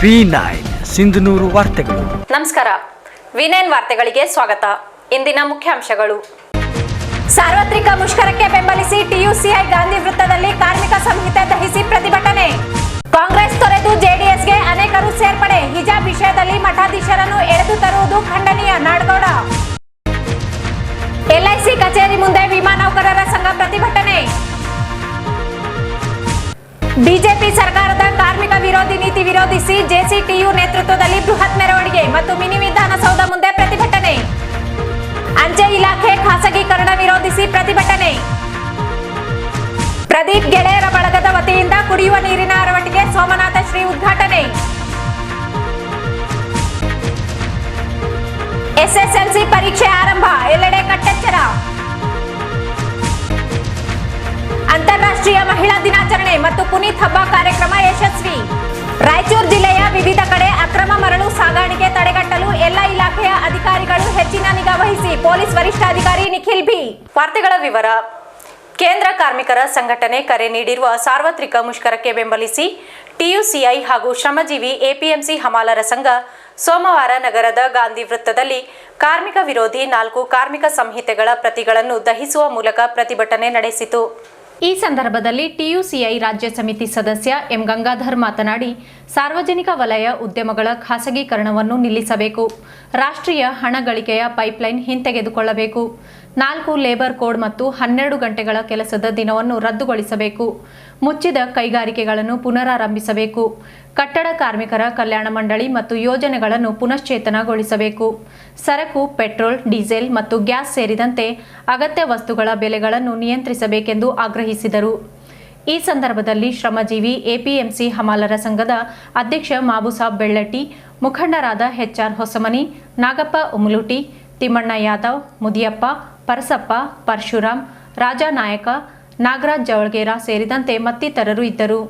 V9 Sindhanur ವಾರ್ತೆಗಳು. ನಮಸ್ಕಾರ. V9 ವಾರ್ತೆಗಳಿಗೆ ಸ್ವಾಗತ. ಇಂದಿನ ಮುಖ್ಯಾಂಶಗಳು. ಸಾರ್ವತ್ರಿಕ ಮುಷ್ಕರಕ್ಕೆ ಬೆಂಬಲಿಸಿ TUCI ಗಾಂಧಿ ವೃತ್ತದಲ್ಲಿ ಕಾರ್ಮಿಕ ಸಂಹಿತೆ ದಹಿಸಿ ಪ್ರತಿಭಟನೆ. ಕಾಂಗ್ರೆಸ್ ತೊರೆದು JDSಗೆ ಅನೇಕರು ಸೇರ್ಪಡೆ. ಹಿಜಾಬ್ ವಿಷಯದಲ್ಲಿ ಮಠಾಧೀಶರನ್ನು ಎಳೆದು ತರುವುದು ಖಂಡನೀಯ. ನಾಡಗೌಡ. LIC ಕಚೇರಿ ಮುಂದೆ ವಿಮಾ ನೌಕರರ ಸಂಘ ಪ್ರತಿಭಟನೆ. ಬಿಜೆಪಿ ಸರ್ಕಾರದ ಕಾರ್ಮಿಕ ವಿರೋಧಿ ನೀತಿ ವಿರೋಧಿಸಿ JCTU ನೇತೃತ್ವದಲ್ಲಿ ಬೃಹತ್ ಮೆರವಣಿಗೆ ಮತ್ತು ಮಿನಿ ವಿಧಾನಸೌಧ ಮುಂದೆ ಪ್ರತಿಭಟನೆ. ಅಂಚೆ ಇಲಾಖೆ ಖಾಸಗೀಕರಣ ವಿರೋಧಿಸಿ ಪ್ರತಿಭಟನೆ. ಪ್ರದೀಪ್ ಗೆಳೆಯರ ಬಳಗದ ವತಿಯಿಂದ ಕುಡಿಯುವ ನೀರಿನ ಅರವಟ್ಟಿಗೆ ಸೋಮನಾಥ ಶ್ರೀ ಉದ್ಘಾಟನೆ. SSLC ಪರೀಕ್ಷೆ ಆರಂಭ, ಎಲ್ಲೆಡೆ ಕಟ್ಟೆಚ್ಚರ. ಅಂತಾರಾಷ್ಟ್ರೀಯ ಮಹಿಳಾ ದಿನಾಚರಣೆ ಮತ್ತು ಪುನೀತ್ ಹಬ್ಬ ಕಾರ್ಯಕ್ರಮ ಯಶಸ್ವಿ. ರಾಯಚೂರು ಜಿಲ್ಲೆಯ ವಿವಿಧ ಕಡೆ ಅಕ್ರಮ ಮರಳು ಸಾಗಾಣಿಕೆ ತಡೆಗಟ್ಟಲು ಎಲ್ಲ ಇಲಾಖೆಯ ಅಧಿಕಾರಿಗಳು ಹೆಚ್ಚಿನ ನಿಗಾ ವಹಿಸಿ. ಪೊಲೀಸ್ ವರಿಷ್ಠಾಧಿಕಾರಿ ನಿಖಿಲ್ ಬಿ. ವಾರ್ತೆಗಳ ವಿವರ. ಕೇಂದ್ರ ಕಾರ್ಮಿಕರ ಸಂಘಟನೆ ಕರೆ ನೀಡಿರುವ ಸಾರ್ವತ್ರಿಕ ಮುಷ್ಕರಕ್ಕೆ ಬೆಂಬಲಿಸಿ TUCI ಹಾಗೂ ಶ್ರಮಜೀವಿ APMC ಹಮಾಲರ ಸಂಘ ಸೋಮವಾರ ನಗರದ ಗಾಂಧಿ ವೃತ್ತದಲ್ಲಿ ಕಾರ್ಮಿಕ ವಿರೋಧಿ 4 ಕಾರ್ಮಿಕ ಸಂಹಿತೆಗಳ ಪ್ರತಿಗಳನ್ನು ದಹಿಸುವ ಮೂಲಕ ಪ್ರತಿಭಟನೆ ನಡೆಸಿತು. ಈ ಸಂದರ್ಭದಲ್ಲಿ TUCI ರಾಜ್ಯ ಸಮಿತಿ ಸದಸ್ಯ ಎಂ ಗಂಗಾಧರ್ ಮಾತನಾಡಿ, ಸಾರ್ವಜನಿಕ ವಲಯ ಉದ್ಯಮಗಳ ಖಾಸಗೀಕರಣವನ್ನು ನಿಲ್ಲಿಸಬೇಕು, ರಾಷ್ಟ್ರೀಯ ಹಣ ಗಳಿಕೆಯ ಪೈಪ್ಲೈನ್ ಹಿಂತೆಗೆದುಕೊಳ್ಳಬೇಕು, 4 ಲೇಬರ್ ಕೋಡ್ ಮತ್ತು 12 ಗಂಟೆಗಳ ಕೆಲಸದ ದಿನವನ್ನು ರದ್ದುಗೊಳಿಸಬೇಕು, ಮುಚ್ಚಿದ ಕೈಗಾರಿಕೆಗಳನ್ನು ಪುನರಾರಂಭಿಸಬೇಕು, ಕಟ್ಟಡ ಕಾರ್ಮಿಕರ ಕಲ್ಯಾಣ ಮಂಡಳಿ ಮತ್ತು ಯೋಜನೆಗಳನ್ನು ಪುನಶ್ಚೇತನಗೊಳಿಸಬೇಕು, ಸರಕು, ಪೆಟ್ರೋಲ್, ಡೀಸೆಲ್ ಮತ್ತು ಗ್ಯಾಸ್ ಸೇರಿದಂತೆ ಅಗತ್ಯ ವಸ್ತುಗಳ ಬೆಲೆಗಳನ್ನು ನಿಯಂತ್ರಿಸಬೇಕೆಂದು ಆಗ್ರಹಿಸಿದರು. ಈ ಸಂದರ್ಭದಲ್ಲಿ ಶ್ರಮಜೀವಿ APMC ಹಮಾಲರ ಸಂಘದ ಅಧ್ಯಕ್ಷ ಮಾಬುಸಾಬ್ ಬೆಳ್ಳಟ್ಟಿ, ಮುಖಂಡರಾದ HR ಹೊಸಮನಿ, ನಾಗಪ್ಪ ಉಮಲುಟಿ, ತಿಮ್ಮಣ್ಣ ಯಾದವ್, ಮುದಿಯಪ್ಪ, ಪರಸಪ್ಪ, ಪರಶುರಾಮ್, ರಾಜಾ ನಾಯಕ, ನಾಗರಾಜ್ ಜವಳಗೇರ ಸೇರಿದಂತೆ ಮತ್ತಿತರರು ಇದ್ದರು.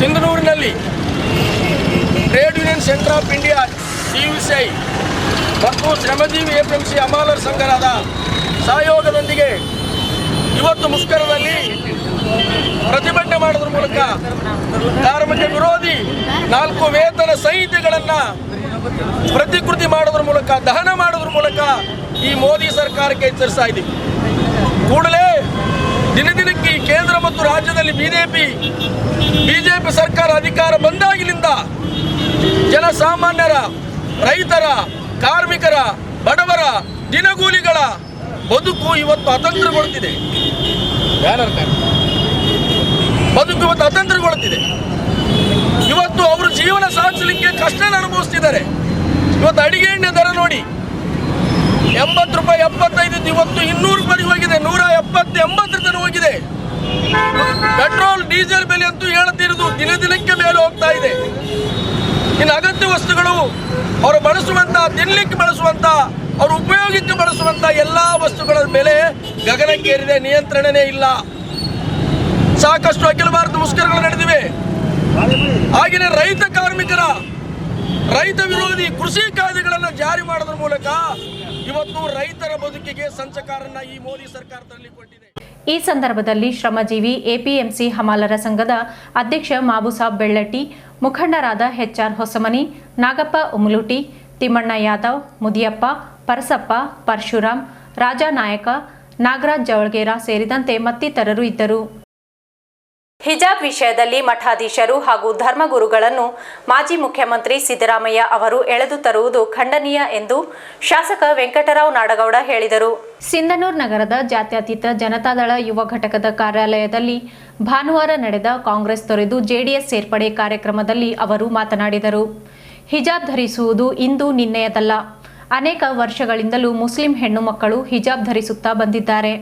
ಸಿಂಧನೂರಿನಲ್ಲಿ trade union centre of India TUCI ಮತ್ತು ಶ್ರಮಜೀವಿ APMC ಹಮಾಲರ ಸಂಘದ ಸಹಯೋಗದೊಂದಿಗೆ ಇವತ್ತು ಮುಷ್ಕರದಲ್ಲಿ ಪ್ರತಿಭಟನೆ ಮಾಡೋದ್ರ ಮೂಲಕ ಕಾರ್ಮಿಕ ವಿರೋಧಿ 4 ವೇತನ ಸಂಹಿತೆಗಳನ್ನು ಪ್ರತಿಕೃತಿ ಮಾಡೋದ್ರ ಮೂಲಕ, ದಹನ ಮಾಡೋದ್ರ ಮೂಲಕ ಈ ಮೋದಿ ಸರ್ಕಾರಕ್ಕೆ ಎಚ್ಚರಿಸ್ತಾ ಇದ್ದೀವಿ. ಕೂಡಲೇ ದಿನದಿನಕ್ಕೆ ಕೇಂದ್ರ ಮತ್ತು ರಾಜ್ಯದಲ್ಲಿ ಬಿಜೆಪಿ ಸರ್ಕಾರ ಅಧಿಕಾರ ಬಂದಾಗಿನಿಂದ ಜನಸಾಮಾನ್ಯರ, ರೈತರ, ಕಾರ್ಮಿಕರ, ಬಡವರ, ದಿನಗೂಲಿಗಳ ಬದುಕು ಇವತ್ತು ಅತಂತ್ರಗೊಳ್ಳುತ್ತಿದೆ. ಇವತ್ತು ಅವರು ಜೀವನ ಸಾಗಿಸಲಿಕ್ಕೆ ಕಷ್ಟ ಅನುಭವಿಸ್ತಿದ್ದಾರೆ. ಇವತ್ತು ಅಡಿಗೆ ಎಣ್ಣೆ ದರ ನೋಡಿ, 80 ರೂಪಾಯಿ 75 ಇವತ್ತು 200 ರೂಪಾಯಿ ಹೋಗಿದೆ, 170-80 ತನಕ ಹೋಗಿದೆ. ಪೆಟ್ರೋಲ್, ಡೀಸೆಲ್ ಬೆಲೆ ಅಂತೂ ಹೇಳುತ್ತಿರುವುದು ದಿನದಿನಕ್ಕೆ ಮೇಲೆ ಹೋಗ್ತಾ ಇದೆ. ಇನ್ನು ಅಗತ್ಯ ವಸ್ತುಗಳು, ಅವರು ಬಳಸುವಂತ, ತಿನ್ನಲಿಕ್ಕೆ ಬಳಸುವಂತ, ಅವರು ಉಪಯೋಗಕ್ಕೆ ಬಳಸುವಂತ ಎಲ್ಲಾ ವಸ್ತುಗಳ ಬೆಲೆ ಗಗನಕ್ಕೇರಿದೆ, ನಿಯಂತ್ರಣನೇ ಇಲ್ಲ. ಸಾಕಷ್ಟು ಅಖಿಲ ಭಾರತ ಮುಷ್ಕರಗಳು ನಡೆದಿವೆ. ಹಾಗೆಯೇ ರೈತ ಕಾರ್ಮಿಕರ ರೈತ ವಿರೋಧಿ ಕೃಷಿ ಕಾಯ್ದೆಗಳನ್ನು ಜಾರಿ ಮಾಡೋದ್ರ ಮೂಲಕ ಇವತ್ತು ರೈತರ ಬದುಕಿಗೆ ಸಂಚಕಾರನ್ನ ಈ ಮೋದಿ ಸರ್ಕಾರ ತರಲಿಕೊಟ್ಟಿದೆ. ಈ ಸಂದರ್ಭದಲ್ಲಿ ಶ್ರಮಜೀವಿ ಎಪಿಎಂಸಿ ಹಮಾಲರ ಸಂಘದ ಅಧ್ಯಕ್ಷ ಮಾಬುಸಾಬ್ ಬೆಳ್ಳಟ್ಟಿ, ಮುಖಂಡರಾದ HR ಹೊಸಮನಿ, ನಾಗಪ್ಪ ಉಮಲುಟಿ, ತಿಮ್ಮಣ್ಣ ಯಾದವ್, ಮುದಿಯಪ್ಪ, ಪರಸಪ್ಪ, ಪರಶುರಾಮ್, ರಾಜಾ ನಾಯಕ, ನಾಗರಾಜ್ ಜವಳಗೇರ ಸೇರಿದಂತೆ ಮತ್ತಿತರರು ಇದ್ದರು. ಹಿಜಾಬ್ ವಿಷಯದಲ್ಲಿ ಮಠಾಧೀಶರು ಹಾಗೂ ಧರ್ಮಗುರುಗಳನ್ನು ಮಾಜಿ ಮುಖ್ಯಮಂತ್ರಿ ಸಿದ್ದರಾಮಯ್ಯ ಅವರು ಎಳೆದು ತರುವುದು ಖಂಡನೀಯ ಎಂದು ಶಾಸಕ ವೆಂಕಟರಾವ್ ನಾಡಗೌಡ ಹೇಳಿದರು. ಸಿಂಧನೂರು ನಗರದ ಜಾತ್ಯತೀತ ಜನತಾದಳ ಯುವ ಘಟಕದ ಕಾರ್ಯಾಲಯದಲ್ಲಿ ಭಾನುವಾರ ನಡೆದ ಕಾಂಗ್ರೆಸ್ ತೊರೆದು ಜೆಡಿಎಸ್ ಸೇರ್ಪಡೆ ಕಾರ್ಯಕ್ರಮದಲ್ಲಿ ಅವರು ಮಾತನಾಡಿದರು. ಹಿಜಾಬ್ ಧರಿಸುವುದು ಇಂದು ನಿನ್ನೆಯದಲ್ಲ. ಅನೇಕ ವರ್ಷಗಳಿಂದಲೂ ಮುಸ್ಲಿಂ ಹೆಣ್ಣು ಮಕ್ಕಳು ಹಿಜಾಬ್ ಧರಿಸುತ್ತಾ ಬಂದಿದ್ದಾರೆ.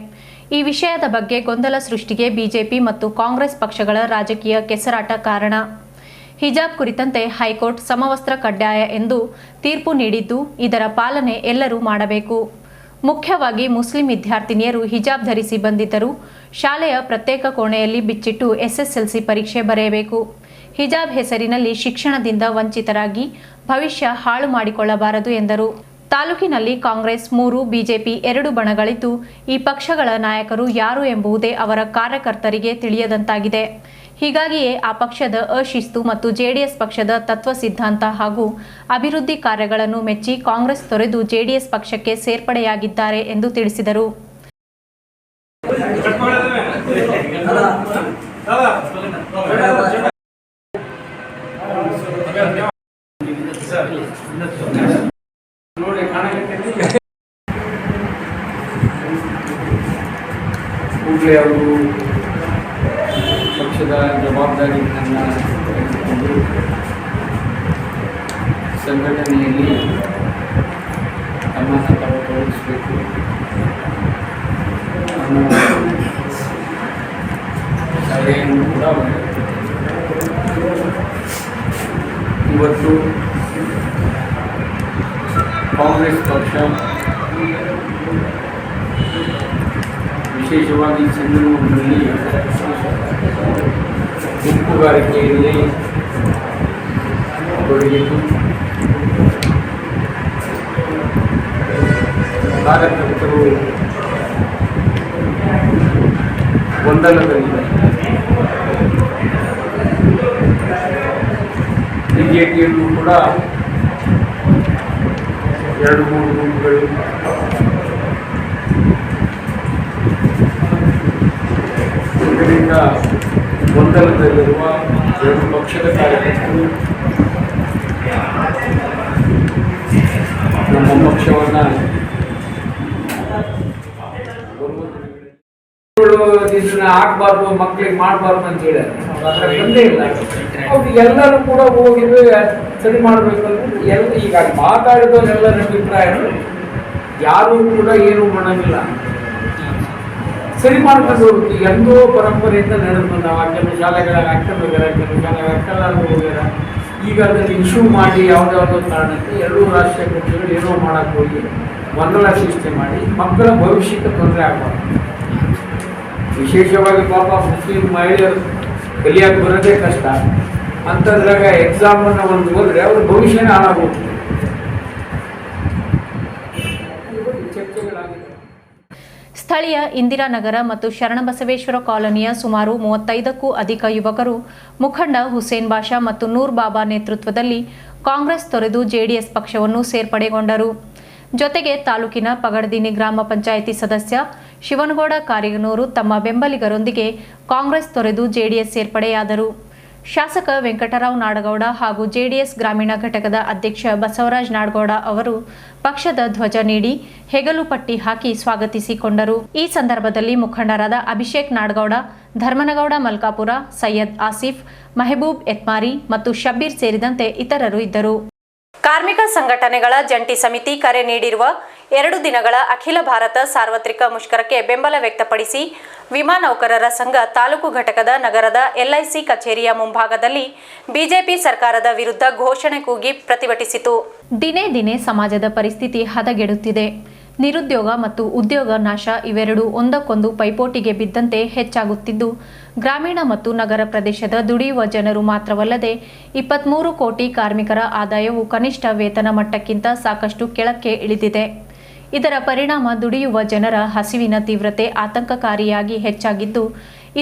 ಈ ವಿಷಯದ ಬಗ್ಗೆ ಗೊಂದಲ ಸೃಷ್ಟಿಗೆ ಬಿಜೆಪಿ ಮತ್ತು ಕಾಂಗ್ರೆಸ್ ಪಕ್ಷಗಳ ರಾಜಕೀಯ ಕೆಸರಾಟ ಕಾರಣ. ಹಿಜಾಬ್ ಕುರಿತಂತೆ ಹೈಕೋರ್ಟ್ ಸಮವಸ್ತ್ರ ಕಡ್ಡಾಯ ಎಂದು ತೀರ್ಪು ನೀಡಿದ್ದು, ಇದರ ಪಾಲನೆ ಎಲ್ಲರೂ ಮಾಡಬೇಕು. ಮುಖ್ಯವಾಗಿ ಮುಸ್ಲಿಂ ವಿದ್ಯಾರ್ಥಿನಿಯರು ಹಿಜಾಬ್ ಧರಿಸಿ ಬಂದಿದ್ದರೂ ಶಾಲೆಯ ಪ್ರತ್ಯೇಕ ಕೋಣೆಯಲ್ಲಿ ಬಿಚ್ಚಿಟ್ಟು SSLC ಪರೀಕ್ಷೆ ಬರೆಯಬೇಕು. ಹಿಜಾಬ್ ಹೆಸರಿನಲ್ಲಿ ಶಿಕ್ಷಣದಿಂದ ವಂಚಿತರಾಗಿ ಭವಿಷ್ಯ ಹಾಳು ಮಾಡಿಕೊಳ್ಳಬಾರದು ಎಂದರು. ತಾಲೂಕಿನಲ್ಲಿ ಕಾಂಗ್ರೆಸ್ 3, ಬಿಜೆಪಿ 2 ಬಣಗಳಿದ್ದು, ಈ ಪಕ್ಷಗಳ ನಾಯಕರು ಯಾರು ಎಂಬುದೇ ಅವರ ಕಾರ್ಯಕರ್ತರಿಗೆ ತಿಳಿಯದಂತಾಗಿದೆ. ಹೀಗಾಗಿಯೇ ಆ ಪಕ್ಷದ ಅಶಿಸ್ತು ಮತ್ತು ಜೆಡಿಎಸ್ ಪಕ್ಷದ ತತ್ವ ಸಿದ್ಧಾಂತ ಹಾಗೂ ಅಭಿವೃದ್ಧಿ ಕಾರ್ಯಗಳನ್ನು ಮೆಚ್ಚಿ ಕಾಂಗ್ರೆಸ್ ತೊರೆದು ಜೆಡಿಎಸ್ ಪಕ್ಷಕ್ಕೆ ಸೇರ್ಪಡೆಯಾಗಿದ್ದಾರೆ ಎಂದು ತಿಳಿಸಿದರು. ಕೂಡಲೇ ಅವರು ಪಕ್ಷದ ಜವಾಬ್ದಾರಿಗಳನ್ನು ತೆಗೆದುಕೊಂಡು ಸಂಘಟನೆಯಲ್ಲಿ ತಮ್ಮನ್ನು ತಾವು ತೊಡಗಿಸಬೇಕು ಅನ್ನೋ ಸಲಹೆಯನ್ನು ಕೂಡ ಇವತ್ತು ಕಾಂಗ್ರೆಸ್ ಪಕ್ಷ ವಿಶೇಷವಾಗಿ ಸಿಂಧನೂರಿನಲ್ಲಿ ಗುಂಪುಗಾರಿಕೆಯಲ್ಲಿ ತೊಡಗಿದ್ದು ಕಾರ್ಯಕರ್ತರು ಗೊಂದಲದಲ್ಲಿದ್ದಾರೆ. ಬಿಜೆಪಿಯಲ್ಲೂ ಕೂಡ 2-3 ಗುಂಪುಗಳು ಇದರಿಂದ ಗೊಂದಲದಲ್ಲಿರುವ 2 ಪಕ್ಷದ ಕಾರ್ಯಕರ್ತರು ನಮ್ಮ ಪಕ್ಷವನ್ನು ಹಾಕ್ಬಾರ್ದು, ಮಕ್ಕಳಿಗೆ ಮಾಡಬಾರ್ದು ಅಂತ ಹೇಳ್ಯಾರ. ಅದರ ಬಂದೇ ಇಲ್ಲ. ಅವ್ರು ಎಲ್ಲರೂ ಕೂಡ ಹೋಗಿದ್ದು ಸರಿ ಮಾಡಬೇಕು ಅಂದ್ರೆ ಈಗ ಮಾತಾಡಿದವರೆಲ್ಲರ ಅಭಿಪ್ರಾಯ ಯಾರೂ ಕೂಡ ಏನು ಮಾಡೋಂಗಿಲ್ಲ, ಸರಿ ಮಾಡ್ಕೊಂಡು ಹೋಗ್ಬೇಕು. ಎಂದೋ ಪರಂಪರೆಯಿಂದ ನಡೆದು ಬಂದಾವ. ಕೆಲವು ಶಾಲೆಗಳ ಅಕ್ಕನ ಹೋಗ್ಯಾರ, ಕೆಲವು ಶಾಲೆಗಳ ಅಕ್ಕಲಾರು ಹೋಗ್ಯಾರ. ಈಗ ಅದನ್ನು ಇಶ್ಯೂ ಮಾಡಿ ಯಾವುದಾವುದೋ ಕಾರಣಕ್ಕೆ 2 ರಾಷ್ಟ್ರೀಯ ಪಕ್ಷಗಳು ಏನೋ ಮಾಡೋಕ್ಕೆ ಹೋಗಿ ಗೊಂದಲ ಸೃಷ್ಟಿ ಮಾಡಿ ಮಕ್ಕಳ ಭವಿಷ್ಯಕ್ಕೆ ತೊಂದರೆ ಆಗಬಾರ್ದು. ವಿಶೇಷವಾಗಿ ಪಾಪ ಮುಸ್ಲಿಂ ಮಹಿಳೆಯರು ಕಲಿಯೋಕ್ಕೆ ಬರೋದೇ ಕಷ್ಟ. ಅಂಥದ್ರಾಗ ಎಕ್ಸಾಮನ್ನು ಒಂದು ಹೋದರೆ ಅವ್ರ ಭವಿಷ್ಯನೇ ಹಾಳಾಗೋಗ್ತದೆ. ಚರ್ಚೆಗಳಾಗಿದೆ. ಸ್ಥಳೀಯ ಇಂದಿರಾನಗರ ಮತ್ತು ಶರಣಬಸವೇಶ್ವರ ಕಾಲೋನಿಯ ಸುಮಾರು 35ಕ್ಕೂ ಅಧಿಕ ಯುವಕರು ಮುಖಂಡ ಹುಸೇನ್ ಬಾಷಾ ಮತ್ತು ನೂರ್ ಬಾಬಾ ನೇತೃತ್ವದಲ್ಲಿ ಕಾಂಗ್ರೆಸ್ ತೊರೆದು ಜೆಡಿಎಸ್ ಪಕ್ಷವನ್ನು ಸೇರ್ಪಡೆಗೊಂಡರು. ಜೊತೆಗೆ ತಾಲೂಕಿನ ಪಗಡದಿನಿ ಗ್ರಾಮ ಪಂಚಾಯಿತಿ ಸದಸ್ಯ ಶಿವನಗೌಡ ಕಾರಿಗನೂರು ತಮ್ಮ ಬೆಂಬಲಿಗರೊಂದಿಗೆ ಕಾಂಗ್ರೆಸ್ ತೊರೆದು ಜೆಡಿಎಸ್ ಸೇರ್ಪಡೆಯಾದರು. ಶಾಸಕ ವೆಂಕಟರಾವ್ ನಾಡಗೌಡ ಹಾಗೂ ಜೆಡಿಎಸ್ ಗ್ರಾಮೀಣ ಘಟಕದ ಅಧ್ಯಕ್ಷ ಬಸವರಾಜ್ ನಾಡಗೌಡ ಅವರು ಪಕ್ಷದ ಧ್ವಜ ನೀಡಿ ಹೆಗಲು ಪಟ್ಟಿ ಹಾಕಿ ಸ್ವಾಗತಿಸಿಕೊಂಡರು. ಈ ಸಂದರ್ಭದಲ್ಲಿ ಮುಖಂಡರಾದ ಅಭಿಷೇಕ್ ನಾಡಗೌಡ, ಧರ್ಮನಗೌಡ ಮಲ್ಕಾಪುರ, ಸೈಯದ್ ಆಸಿಫ್, ಮೆಹಬೂಬ್ ಎತ್ಮಾರಿ ಮತ್ತು ಶಬ್ಬೀರ್ ಸೇರಿದಂತೆ ಇತರರು ಇದ್ದರು. ಕಾರ್ಮಿಕ ಸಂಘಟನೆಗಳ ಜಂಟಿ ಸಮಿತಿ ಕರೆ ನೀಡಿರುವ 2 ದಿನಗಳ ಅಖಿಲ ಭಾರತ ಸಾರ್ವತ್ರಿಕ ಮುಷ್ಕರಕ್ಕೆ ಬೆಂಬಲ ವ್ಯಕ್ತಪಡಿಸಿ ವಿಮಾ ನೌಕರರ ಸಂಘ ತಾಲೂಕು ಘಟಕದ ನಗರದ LIC ಕಚೇರಿಯ ಮುಂಭಾಗದಲ್ಲಿ ಬಿಜೆಪಿ ಸರ್ಕಾರದ ವಿರುದ್ಧ ಘೋಷಣೆ ಕೂಗಿ ಪ್ರತಿಭಟಿಸಿತು. ದಿನೇ ದಿನೇ ಸಮಾಜದ ಪರಿಸ್ಥಿತಿ ಹದಗೆಡುತ್ತಿದೆ. ನಿರುದ್ಯೋಗ ಮತ್ತು ಉದ್ಯೋಗ ನಾಶ ಇವೆರಡೂ ಒಂದಕ್ಕೊಂದು ಪೈಪೋಟಿಗೆ ಬಿದ್ದಂತೆ ಹೆಚ್ಚಾಗುತ್ತಿದ್ದು, ಗ್ರಾಮೀಣ ಮತ್ತು ನಗರ ಪ್ರದೇಶದ ದುಡಿಯುವ ಜನರು ಮಾತ್ರವಲ್ಲದೆ 23 ಕೋಟಿ ಕಾರ್ಮಿಕರ ಆದಾಯವು ಕನಿಷ್ಠ ವೇತನ ಮಟ್ಟಕ್ಕಿಂತ ಸಾಕಷ್ಟು ಕೆಳಕ್ಕೆ ಇಳಿದಿದೆ. ಇದರ ಪರಿಣಾಮ ದುಡಿಯುವ ಜನರ ಹಸಿವಿನ ತೀವ್ರತೆ ಆತಂಕಕಾರಿಯಾಗಿ ಹೆಚ್ಚಾಗಿದ್ದು,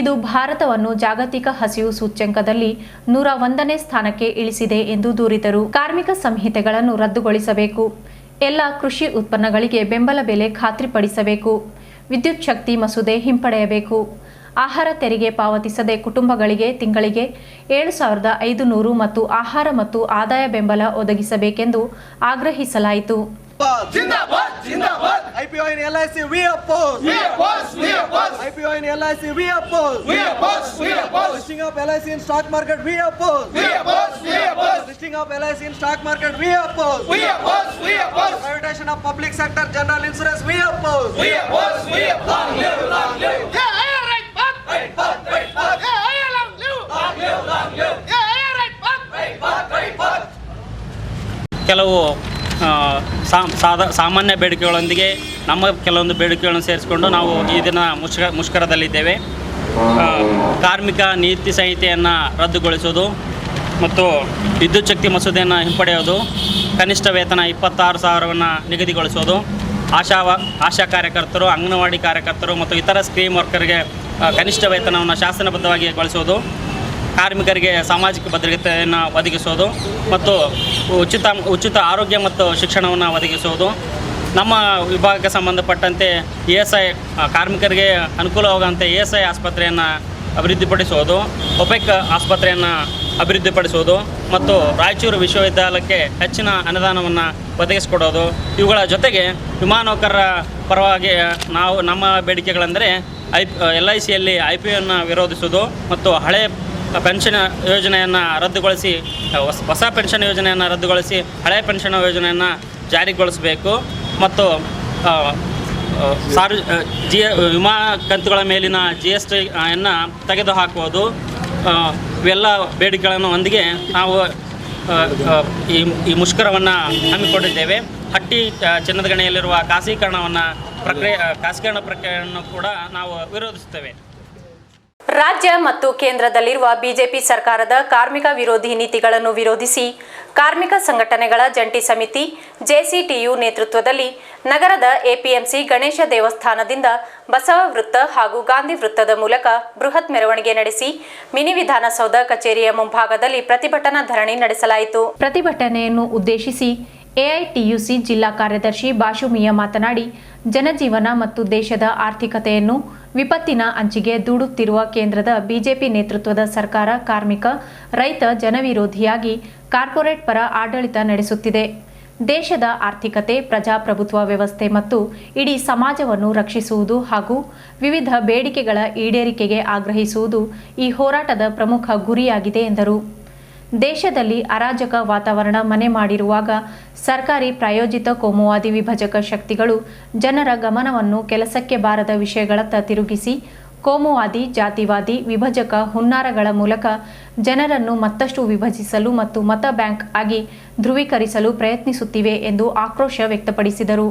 ಇದು ಭಾರತವನ್ನು ಜಾಗತಿಕ ಹಸಿವು ಸೂಚ್ಯಂಕದಲ್ಲಿ 101ನೇ ಸ್ಥಾನಕ್ಕೆ ಇಳಿಸಿದೆ ಎಂದು ದೂರಿದರು. ಕಾರ್ಮಿಕ ಸಂಹಿತೆಗಳನ್ನು ರದ್ದುಗೊಳಿಸಬೇಕು. ಎಲ್ಲ ಕೃಷಿ ಉತ್ಪನ್ನಗಳಿಗೆ ಬೆಂಬಲ ಬೆಲೆ ಖಾತ್ರಿಪಡಿಸಬೇಕು. ವಿದ್ಯುತ್ ಶಕ್ತಿ ಮಸೂದೆ ಹಿಂಪಡೆಯಬೇಕು. ಆಹಾರ ತೆರಿಗೆ ಪಾವತಿಸದೆ ಕುಟುಂಬಗಳಿಗೆ ತಿಂಗಳಿಗೆ 7,500 ಮತ್ತು ಆಹಾರ ಮತ್ತು ಆದಾಯ ಬೆಂಬಲ ಒದಗಿಸಬೇಕೆಂದು ಆಗ್ರಹಿಸಲಾಯಿತು. Zindabad, Zindabad. IPO in LIC, we oppose. We oppose, we oppose. IPO in LIC, we oppose. We oppose, we oppose. Listing of LIC in stock market, we oppose. We oppose, we oppose. Listing of LIC in stock market, we oppose. We oppose, we oppose. Privatization of public sector general insurance, we oppose. We oppose, we oppose. Long live, long live. Yeah, yeah, right back. Right back, right back. Yeah, yeah, long live. Long live, long live. Yeah, yeah, right back. Right back, right back. ಕೆಲವು ಸಾಮಾನ್ಯ ಬೇಡಿಕೆಗಳೊಂದಿಗೆ ನಮ್ಮ ಕೆಲವೊಂದು ಬೇಡಿಕೆಗಳನ್ನು ಸೇರಿಸಿಕೊಂಡು ನಾವು ಈ ದಿನ ಮುಷ್ಕರದಲ್ಲಿದ್ದೇವೆ. ಕಾರ್ಮಿಕ ನೀತಿ ಸಂಹಿತೆಯನ್ನು ರದ್ದುಗೊಳಿಸುವುದು ಮತ್ತು ವಿದ್ಯುತ್ ಶಕ್ತಿ ಮಸೂದೆಯನ್ನು ಹಿಂಪಡೆಯೋದು, ಕನಿಷ್ಠ ವೇತನ 26,000ವನ್ನು ನಿಗದಿಗೊಳಿಸೋದು, ಆಶಾ ಕಾರ್ಯಕರ್ತರು, ಅಂಗನವಾಡಿ ಕಾರ್ಯಕರ್ತರು ಮತ್ತು ಇತರ ಸ್ಕ್ರೀಮ್ ವರ್ಕರ್ಗೆ ಕನಿಷ್ಠ ವೇತನವನ್ನು ಶಾಸನಬದ್ಧವಾಗಿ ಗೊಳಿಸೋದು, ಕಾರ್ಮಿಕರಿಗೆ ಸಾಮಾಜಿಕ ಭದ್ರತೆಯನ್ನು ಒದಗಿಸೋದು ಮತ್ತು ಉಚಿತ ಆರೋಗ್ಯ ಮತ್ತು ಶಿಕ್ಷಣವನ್ನು ಒದಗಿಸುವುದು, ನಮ್ಮ ವಿಭಾಗಕ್ಕೆ ಸಂಬಂಧಪಟ್ಟಂತೆ ESI ಕಾರ್ಮಿಕರಿಗೆ ಅನುಕೂಲವಾಗುವಂತೆ ESI ಆಸ್ಪತ್ರೆಯನ್ನು ಅಭಿವೃದ್ಧಿಪಡಿಸುವುದು, ಒಪೆಕ್ ಆಸ್ಪತ್ರೆಯನ್ನು ಅಭಿವೃದ್ಧಿಪಡಿಸುವುದು ಮತ್ತು ರಾಯಚೂರು ವಿಶ್ವವಿದ್ಯಾಲಯಕ್ಕೆ ಹೆಚ್ಚಿನ ಅನುದಾನವನ್ನು ಒದಗಿಸಿಕೊಡೋದು. ಇವುಗಳ ಜೊತೆಗೆ ವಿಮಾನ ನೌಕರರ ಪರವಾಗಿ ನಮ್ಮ ಬೇಡಿಕೆಗಳೆಂದರೆ LICಯಲ್ಲಿ IPOಯನ್ನು ವಿರೋಧಿಸುವುದು ಮತ್ತು ಹಳೆ ಪೆನ್ಷನ್ ಯೋಜನೆಯನ್ನು ರದ್ದುಗೊಳಿಸಿ ಹೊಸ ಪೆನ್ಷನ್ ಯೋಜನೆಯನ್ನು ರದ್ದುಗೊಳಿಸಿ ಹಳೆಯ ಪೆನ್ಷನ್ ಯೋಜನೆಯನ್ನು ಜಾರಿಗೊಳಿಸಬೇಕು ಮತ್ತು ವಿಮಾ ಕಂತುಗಳ ಮೇಲಿನ GSTಯನ್ನು ತೆಗೆದುಹಾಕುವುದು. ಇವೆಲ್ಲ ಬೇಡಿಕೆಗಳನ್ನು ಹೊಂದಿಗೆ ನಾವು ಈ ಮುಷ್ಕರವನ್ನು ಹಮ್ಮಿಕೊಂಡಿದ್ದೇವೆ. ಹಟ್ಟಿ ಚಿನ್ನದ ಗಣಿಯಲ್ಲಿರುವ ಖಾಸಗೀಕರಣ ಪ್ರಕ್ರಿಯೆಯನ್ನು ಕೂಡ ನಾವು ವಿರೋಧಿಸುತ್ತೇವೆ. ರಾಜ್ಯ ಮತ್ತು ಕೇಂದ್ರದಲ್ಲಿರುವ ಬಿಜೆಪಿ ಸರ್ಕಾರದ ಕಾರ್ಮಿಕ ವಿರೋಧಿ ನೀತಿಗಳನ್ನು ವಿರೋಧಿಸಿ ಕಾರ್ಮಿಕ ಸಂಘಟನೆಗಳ ಜಂಟಿ ಸಮಿತಿ JCTU ನೇತೃತ್ವದಲ್ಲಿ ನಗರದ APMC ಗಣೇಶ ದೇವಸ್ಥಾನದಿಂದ ಬಸವ ವೃತ್ತ ಹಾಗೂ ಗಾಂಧಿ ವೃತ್ತದ ಮೂಲಕ ಬೃಹತ್ ಮೆರವಣಿಗೆ ನಡೆಸಿ ಮಿನಿ ವಿಧಾನಸೌಧ ಕಚೇರಿಯ ಮುಂಭಾಗದಲ್ಲಿ ಪ್ರತಿಭಟನಾ ಧರಣಿ ನಡೆಸಲಾಯಿತು. ಪ್ರತಿಭಟನೆಯನ್ನು ಉದ್ದೇಶಿಸಿ AITUC ಜಿಲ್ಲಾ ಕಾರ್ಯದರ್ಶಿ ಬಾಷುಮಿಯಾ ಮಾತನಾಡಿ, ಜನಜೀವನ ಮತ್ತು ದೇಶದ ಆರ್ಥಿಕತೆಯನ್ನು ವಿಪತ್ತಿನ ಅಂಚಿಗೆ ದೂಡುತ್ತಿರುವ ಕೇಂದ್ರದ ಬಿಜೆಪಿ ನೇತೃತ್ವದ ಸರ್ಕಾರ ಕಾರ್ಮಿಕ, ರೈತ ಜನವಿರೋಧಿಯಾಗಿ ಕಾರ್ಪೊರೇಟ್ ಪರ ಆಡಳಿತ ನಡೆಸುತ್ತಿದೆ. ದೇಶದ ಆರ್ಥಿಕತೆ, ಪ್ರಜಾಪ್ರಭುತ್ವ ವ್ಯವಸ್ಥೆ ಮತ್ತು ಇಡೀ ಸಮಾಜವನ್ನು ರಕ್ಷಿಸುವುದು ಹಾಗೂ ವಿವಿಧ ಬೇಡಿಕೆಗಳ ಈಡೇರಿಕೆಗೆ ಆಗ್ರಹಿಸುವುದು ಈ ಹೋರಾಟದ ಪ್ರಮುಖ ಗುರಿಯಾಗಿದೆ ಎಂದರು. ದೇಶದಲ್ಲಿ ಅರಾಜಕ ವಾತಾವರಣ ಮನೆ ಮಾಡಿರುವಾಗ ಸರ್ಕಾರಿ ಪ್ರಾಯೋಜಿತ ಕೋಮುವಾದಿ ವಿಭಜಕ ಶಕ್ತಿಗಳು ಜನರ ಗಮನವನ್ನು ಕೆಲಸಕ್ಕೆ ಬಾರದ ವಿಷಯಗಳತ್ತ ತಿರುಗಿಸಿ ಕೋಮುವಾದಿ, ಜಾತಿವಾದಿ, ವಿಭಜಕ ಹುನ್ನಾರಗಳ ಮೂಲಕ ಜನರನ್ನು ಮತ್ತಷ್ಟು ವಿಭಜಿಸಲು ಮತ್ತು ಮತ ಬ್ಯಾಂಕ್ ಆಗಿ ಧ್ರುವೀಕರಿಸಲು ಪ್ರಯತ್ನಿಸುತ್ತಿವೆ ಎಂದು ಆಕ್ರೋಶ ವ್ಯಕ್ತಪಡಿಸಿದರು.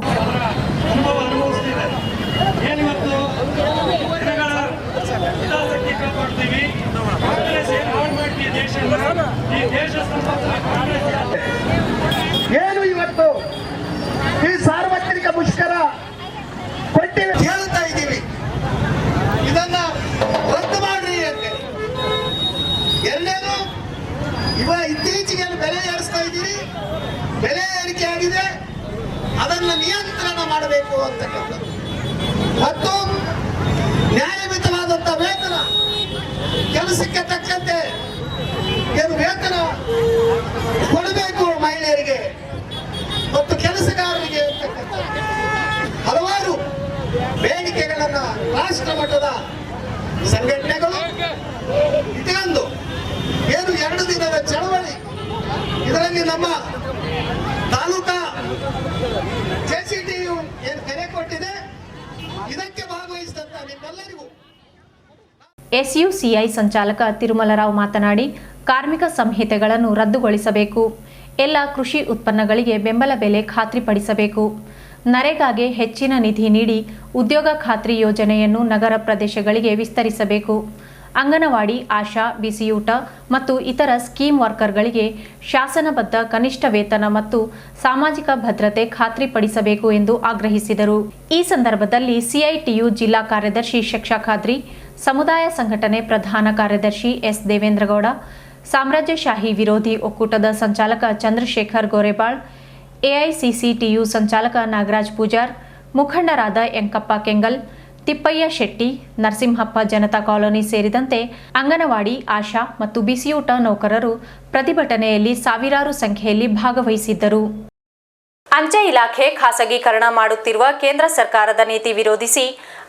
ಏನು ಇವತ್ತು ಈ ಸಾರ್ವತ್ರಿಕ ಮುಷ್ಕರ ಕೊಟ್ಟಿವೆ ಹೇಳ್ತಾ ಇದ್ದೀವಿ, ಇದನ್ನ ರದ್ದು ಮಾಡ್ರಿ ಅಂತ. ಎಲ್ಲೇನು ಇತ್ತೀಚೆಗೆ ಬೆಲೆ ಏರಿಸ್ತಾ ಇದ್ದೀರಿ, ಬೆಲೆ ಏರಿಕೆ ಆಗಿದೆ, ಅದನ್ನು ನಿಯಂತ್ರಣ ಮಾಡಬೇಕು ಅಂತಕ್ಕಂಥದ್ದು ಮತ್ತು ನ್ಯಾಯಯುತವಾದಂಥ ವೇತನ, ಕೆಲಸಕ್ಕೆ ತಕ್ಕಂತೆ ಏನು ವೇತನ ಕೊಡಬೇಕು ಮಹಿಳೆಯರಿಗೆ ಮತ್ತು ಕೆಲಸಗಾರರಿಗೆ ಅಂತಕ್ಕಂಥ ಹಲವಾರು ಬೇಡಿಕೆಗಳನ್ನು ರಾಷ್ಟ್ರ ಮಟ್ಟದ ಸಂಘಟನೆಗಳು ಇಟ್ಕೊಂಡು ಏನು 2 ದಿನದ ಚಳವಳಿ, ಇದರಲ್ಲಿ ನಮ್ಮ ತಾಲೂಕಾ JCTU ಏನು ಕರೆ ಕೊಟ್ಟಿದೆ, ಇದಕ್ಕೆ ಭಾಗವಹಿಸಿದಂತ ನಿಮ್ಮೆಲ್ಲರಿಗೂ. SUCI ಸಂಚಾಲಕ ತಿರುಮಲರಾವ್ ಮಾತನಾಡಿ, ಕಾರ್ಮಿಕ ಸಂಹಿತೆಗಳನ್ನು ರದ್ದುಗೊಳಿಸಬೇಕು, ಎಲ್ಲ ಕೃಷಿ ಉತ್ಪನ್ನಗಳಿಗೆ ಬೆಂಬಲ ಬೆಲೆ ಖಾತ್ರಿಪಡಿಸಬೇಕು, ನರೇಗಾಗೆ ಹೆಚ್ಚಿನ ನಿಧಿ ನೀಡಿ ಉದ್ಯೋಗ ಖಾತ್ರಿ ಯೋಜನೆಯನ್ನು ನಗರ ಪ್ರದೇಶಗಳಿಗೆ ವಿಸ್ತರಿಸಬೇಕು, ಅಂಗನವಾಡಿ, ಆಶಾ, ಬಿಸಿಯೂಟ ಮತ್ತು ಇತರ ಸ್ಕೀಮ್ ವರ್ಕರ್ಗಳಿಗೆ ಶಾಸನಬದ್ಧ ಕನಿಷ್ಠ ವೇತನ ಮತ್ತು ಸಾಮಾಜಿಕ ಭದ್ರತೆ ಖಾತ್ರಿಪಡಿಸಬೇಕು ಎಂದು ಆಗ್ರಹಿಸಿದರು. ಈ ಸಂದರ್ಭದಲ್ಲಿ ಸಿಐಟಿಯು ಜಿಲ್ಲಾ ಕಾರ್ಯದರ್ಶಿ ಶಕ್ಷಾ ಖಾದ್ರಿ, ಸಮುದಾಯ ಸಂಘಟನೆ ಪ್ರಧಾನ ಕಾರ್ಯದರ್ಶಿ ಎಸ್ ದೇವೇಂದ್ರಗೌಡ, ಸಾಮ್ರಾಜ್ಯಶಾಹಿ ವಿರೋಧಿ ಒಕ್ಕೂಟದ ಸಂಚಾಲಕ ಚಂದ್ರಶೇಖರ್ ಗೋರೆಬಾಳ್, ಎಐಸಿಸಿಟಿಯು ಸಂಚಾಲಕ ನಾಗರಾಜ್ ಪೂಜಾರ್, ಮುಖಂಡರಾದ ಯಂಕಪ್ಪ ಕೆಂಗಲ್, ತಿಪ್ಪಯ್ಯ ಶೆಟ್ಟಿ, ನರಸಿಂಹಪ್ಪ ಜನತಾ ಕಾಲೋನಿ ಸೇರಿದಂತೆ ಅಂಗನವಾಡಿ, ಆಶಾ ಮತ್ತು ಬಿಸಿಯೂಟ ನೌಕರರು ಪ್ರತಿಭಟನೆಯಲ್ಲಿ ಸಾವಿರಾರು ಸಂಖ್ಯೆಯಲ್ಲಿ ಭಾಗವಹಿಸಿದ್ದರು. ಅಂಚೆ ಇಲಾಖೆ ಖಾಸಗೀಕರಣ ಮಾಡುತ್ತಿರುವ ಕೇಂದ್ರ ಸರ್ಕಾರದ ನೀತಿ ವಿರೋಧಿಸಿ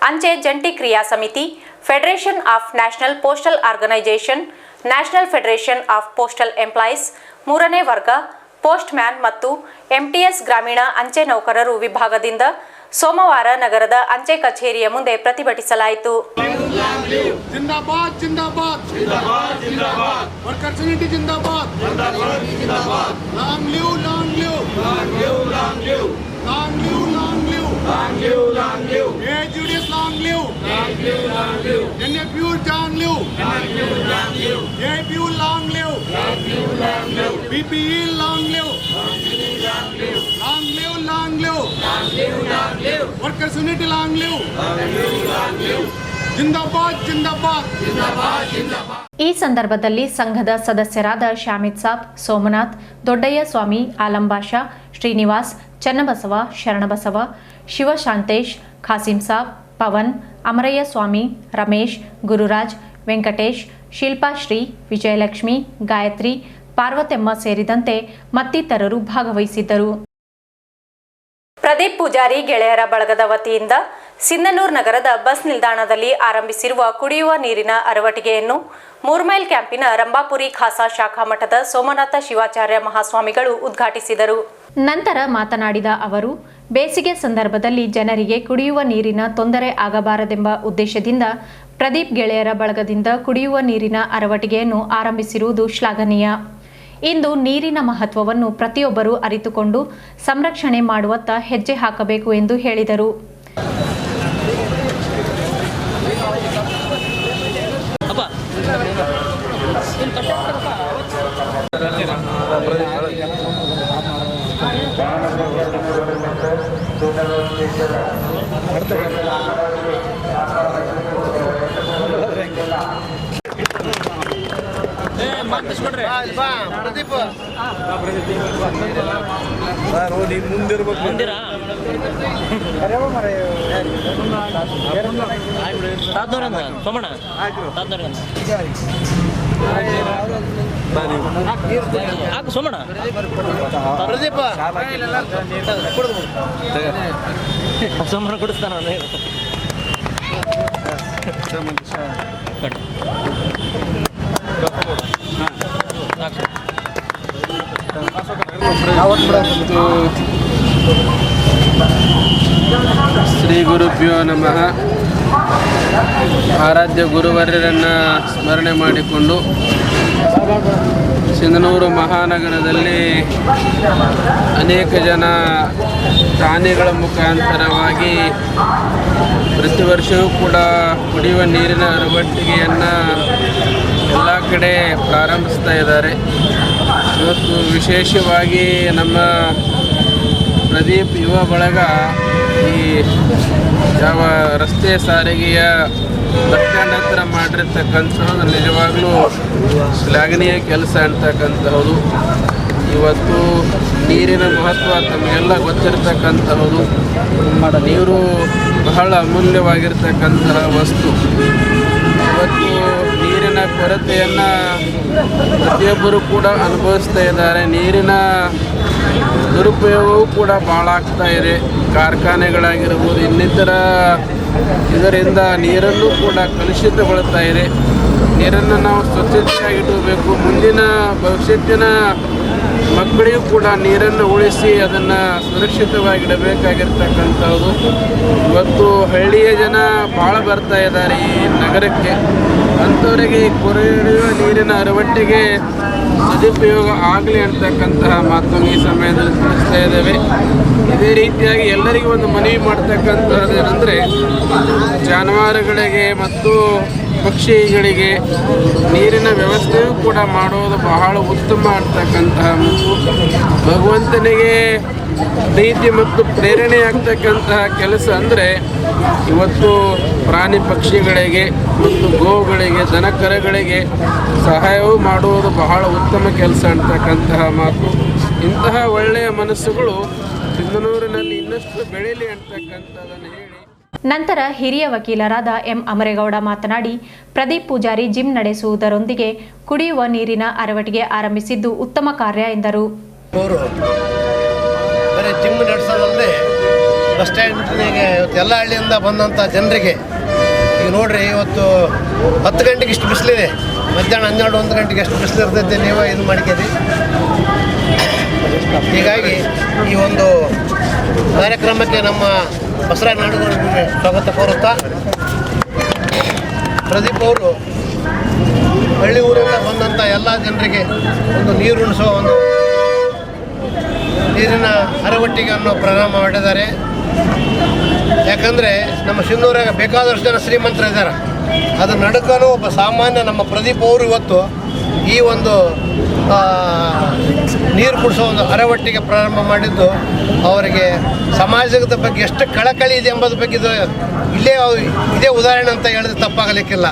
ಅಂಚೆ ಜಂಟಿ ಕ್ರಿಯಾ ಸಮಿತಿ, federation of national postal organisation, national federation of postal employees, 3ನೇ ವರ್ಗ, ಪೋಸ್ಟ್ ಮ್ಯಾನ್ ಮತ್ತು ಎಂಟಿಎಸ್ ಗ್ರಾಮೀಣ ಅಂಚೆ ನೌಕರರು ವಿಭಾಗದಿಂದ ಸೋಮವಾರ ನಗರದ ಅಂಚೆ ಕಚೇರಿಯ ಮುಂದೆ ಪ್ರತಿಭಟಿಸಲಾಯಿತು. जिंदाबाद जिंदाबाद जिंदाबाद जिंदाबाद वर्कर्स यूनिटी जिंदाबाद जिंदाबाद जिंदाबाद long live long live long live long live long live long live long live long live एजुडियस long live long live long live NFU जान लिव एनएफयू जान live APU long live long live long live BPE long live long live long live long live long live long live workers unity long live long live long live ಜಿಂದಾಬಾದ್ ಜಿಂದಾಬಾದ್ ಜಿಂದಾಬಾದ್ ಜಿಂದಾಬಾದ್. ಈ ಸಂದರ್ಭದಲ್ಲಿ ಸಂಘದ ಸದಸ್ಯರಾದ ಶಾಮಿದ್ ಸಾಬ್, ಸೋಮನಾಥ್, ದೊಡ್ಡಯ್ಯ ಸ್ವಾಮಿ, ಆಲಂಬಾಷಾ, ಶ್ರೀನಿವಾಸ್, ಚನ್ನಬಸವ, ಶರಣಬಸವ, ಶಿವಶಾಂತೇಶ್, ಖಾಸಿಂ ಸಾಬ್, ಪವನ್, ಅಮರಯ್ಯ ಸ್ವಾಮಿ, ರಮೇಶ್, ಗುರುರಾಜ್, ವೆಂಕಟೇಶ್, ಶಿಲ್ಪಾಶ್ರೀ, ವಿಜಯಲಕ್ಷ್ಮಿ, ಗಾಯತ್ರಿ, ಪಾರ್ವತಮ್ಮ ಸೇರಿದಂತೆ ಮತ್ತಿತರರು ಭಾಗವಹಿಸಿದ್ದರು. ಪ್ರದೀಪ್ ಪೂಜಾರಿ ಗೆಳೆಯರ ಬಳಗದ ವತಿಯಿಂದ ಸಿಂಧನೂರು ನಗರದ ಬಸ್ ನಿಲ್ದಾಣದಲ್ಲಿ ಆರಂಭಿಸಿರುವ ಕುಡಿಯುವ ನೀರಿನ ಅರವಟಿಗೆಯನ್ನು 3 ಮೈಲ್ ಕ್ಯಾಂಪಿನ ರಂಭಾಪುರಿ ಖಾಸಾ ಶಾಖಾ ಮಠದ ಸೋಮನಾಥ ಶಿವಾಚಾರ್ಯ ಮಹಾಸ್ವಾಮಿಗಳು ಉದ್ಘಾಟಿಸಿದರು. ನಂತರ ಮಾತನಾಡಿದ ಅವರು, ಬೇಸಿಗೆ ಸಂದರ್ಭದಲ್ಲಿ ಜನರಿಗೆ ಕುಡಿಯುವ ನೀರಿನ ತೊಂದರೆ ಆಗಬಾರದೆಂಬ ಉದ್ದೇಶದಿಂದ ಪ್ರದೀಪ್ ಗೆಳೆಯರ ಬಳಗದಿಂದ ಕುಡಿಯುವ ನೀರಿನ ಅರವಟಿಗೆಯನ್ನು ಆರಂಭಿಸಿರುವುದು ಶ್ಲಾಘನೀಯ. ಇಂದು ನೀರಿನ ಮಹತ್ವವನ್ನು ಪ್ರತಿಯೊಬ್ಬರೂ ಅರಿತುಕೊಂಡು ಸಂರಕ್ಷಣೆ ಮಾಡುವತ್ತ ಹೆಜ್ಜೆ ಹಾಕಬೇಕು ಎಂದು ಹೇಳಿದರು. ಸೋಮಣ್ಣ ಕೊಡಿಸ್ತಾನ ಶ್ರೀ ಗುರುಭ್ಯೋ ನಮಃ. ಆರಾಧ್ಯ ಗುರುವರ್ಯರನ್ನು ಸ್ಮರಣೆ ಮಾಡಿಕೊಂಡು ಸಿಂಧನೂರು ಮಹಾನಗರದಲ್ಲಿ ಅನೇಕ ಜನ ದಾನಿಗಳ ಮುಖಾಂತರವಾಗಿ ಪ್ರತಿ ವರ್ಷವೂ ಕೂಡ ಕುಡಿಯುವ ನೀರಿನ ಅರವಟ್ಟಿಗೆಯನ್ನು ಎಲ್ಲ ಕಡೆ ಪ್ರಾರಂಭಿಸ್ತಾ ಇದ್ದಾರೆ. ಇವತ್ತು ವಿಶೇಷವಾಗಿ ನಮ್ಮ ಪ್ರದೀಪ್ ಯುವ ಬಳಗ ಈ ಯಾವ ರಸ್ತೆ ಸಾರಿಗೆಯ ಬಸ್ ಸ್ಟ್ಯಾಂಡ್ ಹತ್ರ ಮಾಡಿರ್ತಕ್ಕಂಥದ್ದು ನಿಜವಾಗ್ಲೂ ಶ್ಲಾಘನೀಯ ಕೆಲಸ ಅಂತಕ್ಕಂಥದ್ದು. ಇವತ್ತು ನೀರಿನ ಮಹತ್ವ ತಮಗೆಲ್ಲ ಗೊತ್ತಿರತಕ್ಕಂಥದ್ದು. ನೀರು ಬಹಳ ಅಮೂಲ್ಯವಾಗಿರ್ತಕ್ಕಂತಹ ವಸ್ತು. ಇವತ್ತು ನೀರಿನ ಕೊರತೆಯನ್ನು ಪ್ರತಿಯೊಬ್ಬರು ಕೂಡ ಅನುಭವಿಸ್ತಾ ಇದ್ದಾರೆ. ನೀರಿನ ದುರುಪಯೋಗವೂ ಕೂಡ ಭಾಳ ಆಗ್ತಾ ಇದೆ. ಕಾರ್ಖಾನೆಗಳಾಗಿರ್ಬೋದು, ಇನ್ನಿತರ ಇದರಿಂದ ನೀರನ್ನು ಕೂಡ ಕಲುಷಿತಗೊಳ್ತಾ ಇದೆ. ನೀರನ್ನು ನಾವು ಸ್ವಚ್ಛತೆಯಾಗಿಡಬೇಕು. ಮುಂದಿನ ಭವಿಷ್ಯತ್ತಿನ ಮಕ್ಕಳಿಗೂ ಕೂಡ ನೀರನ್ನು ಉಳಿಸಿ ಅದನ್ನು ಸುರಕ್ಷಿತವಾಗಿಡಬೇಕಾಗಿರ್ತಕ್ಕಂಥದ್ದು. ಇವತ್ತು ಹಳ್ಳಿಯ ಜನ ಭಾಳ ಬರ್ತಾ ಇದ್ದಾರೆ ಈ ನಗರಕ್ಕೆ. ಅಂಥವರಿಗೆ ಕುಡಿಯುವ ನೀರಿನ ಅರವಟ್ಟಿಗೆ ಸದುಪಯೋಗ ಆಗಲಿ ಅಂತಕ್ಕಂತಹ ಮಾತನ್ನು ಈ ಸಮಯದಲ್ಲಿ ತಿಳಿಸ್ತಾ ಇದ್ದೇವೆ. ಇದೇ ರೀತಿಯಾಗಿ ಎಲ್ಲರಿಗೂ ಒಂದು ಮನವಿ ಮಾಡ್ತಕ್ಕಂಥದ್ದೇನೆಂದರೆ, ಜಾನುವಾರುಗಳಿಗೆ ಮತ್ತು ಪಕ್ಷಿಗಳಿಗೆ ನೀರಿನ ವ್ಯವಸ್ಥೆಯೂ ಕೂಡ ಮಾಡೋದು ಬಹಳ ಉತ್ತಮ ಅಂತಕ್ಕಂತಹ ಮತ್ತು ಭಗವಂತನಿಗೆ ಪ್ರೀತಿ ಮತ್ತು ಪ್ರೇರಣೆ ಆಗ್ತಕ್ಕಂತಹ ಕೆಲಸ ಅಂದರೆ ಇವತ್ತು ಪ್ರಾಣಿ ಪಕ್ಷಿಗಳಿಗೆ ಮತ್ತು ಗೋವುಗಳಿಗೆ ದನಕರಗಳಿಗೆ ಸಹಾಯವೂ ಮಾಡುವುದು ಬಹಳ ಉತ್ತಮ ಕೆಲಸ ಅಂತಕ್ಕಂತಹ ಮಾತು. ಇಂತಹ ಒಳ್ಳೆಯ ಮನಸ್ಸುಗಳು ಸಿಂಧನೂರಿನಲ್ಲಿ ಇನ್ನಷ್ಟು ಬೆಳೀಲಿ ಅಂತಕ್ಕಂಥದ್ದನ್ನು ಹೇಳಿ ನಂತರ ಹಿರಿಯ ವಕೀಲರಾದ ಎಂ ಅಮರೇಗೌಡ ಮಾತನಾಡಿ, ಪ್ರದೀಪ್ ಪೂಜಾರಿ ಜಿಮ್ ನಡೆಸುವುದರೊಂದಿಗೆ ಕುಡಿಯುವ ನೀರಿನ ಅರವಟಿಗೆ ಆರಂಭಿಸಿದ್ದು ಉತ್ತಮ ಕಾರ್ಯ ಎಂದರು. ಅವರು ಬರೀ ಜಿಮ್ ನಡೆಸೋದಲ್ಲದೆ ಬಸ್ ಸ್ಟ್ಯಾಂಡ್ನಿಗೆ ಇವತ್ತು ಎಲ್ಲ ಹಳ್ಳಿಯಿಂದ ಬಂದಂಥ ಜನರಿಗೆ ಈಗ ನೋಡ್ರಿ, ಇವತ್ತು 10 ಗಂಟೆಗೆ ಇಷ್ಟು ಬಿಸಿಲಿದೆ, ಮಧ್ಯಾಹ್ನ 12-1 ಗಂಟೆಗೆ ಎಷ್ಟು ಬಿಸಿಲು ಇರ್ತೈತೆ, ನೀವು ಇದು ಮಾಡ್ತೀರಿ. ಹೀಗಾಗಿ ಈ ಒಂದು ಕಾರ್ಯಕ್ರಮಕ್ಕೆ ನಮ್ಮ ಬಸವರಾಜ ನಾಡಗೌಡರಿಗೆ ಸ್ವಾಗತ ಕೋರುತ್ತಾ, ಪ್ರದೀಪ್ ಅವರು ಹಳ್ಳಿ ಊರಿಂದ ಬಂದಂಥ ಎಲ್ಲ ಜನರಿಗೆ ಒಂದು ನೀರು ಉಣಿಸೋ ಒಂದು ನೀರಿನ ಅರವಟ್ಟಿಗೆ ಅನ್ನೋ ಪ್ರಾರಂಭ ಮಾಡಿದ್ದಾರೆ. ಯಾಕಂದರೆ ನಮ್ಮ ಸಿಂಧೂರಾಗ ಬೇಕಾದಷ್ಟು ಜನ ಶ್ರೀಮಂತರಿದ್ದಾರೆ, ಅದು ನಡುಕನೂ ಒಬ್ಬ ಸಾಮಾನ್ಯ ನಮ್ಮ ಪ್ರದೀಪ್ ಅವರು ಇವತ್ತು ಈ ಒಂದು ನೀರು ಕುಡಿಸೋ ಒಂದು ಅರವಟ್ಟಿಗೆ ಪ್ರಾರಂಭ ಮಾಡಿದ್ದು ಅವರಿಗೆ ಸಮಾಜದ ಬಗ್ಗೆ ಎಷ್ಟು ಕಳಕಳಿ ಇದೆ ಎಂಬುದ್ರ ಬಗ್ಗೆ ಇದೇ ಉದಾಹರಣೆ ಅಂತ ಹೇಳಿದ್ರೆ ತಪ್ಪಾಗಲಿಕ್ಕಿಲ್ಲ.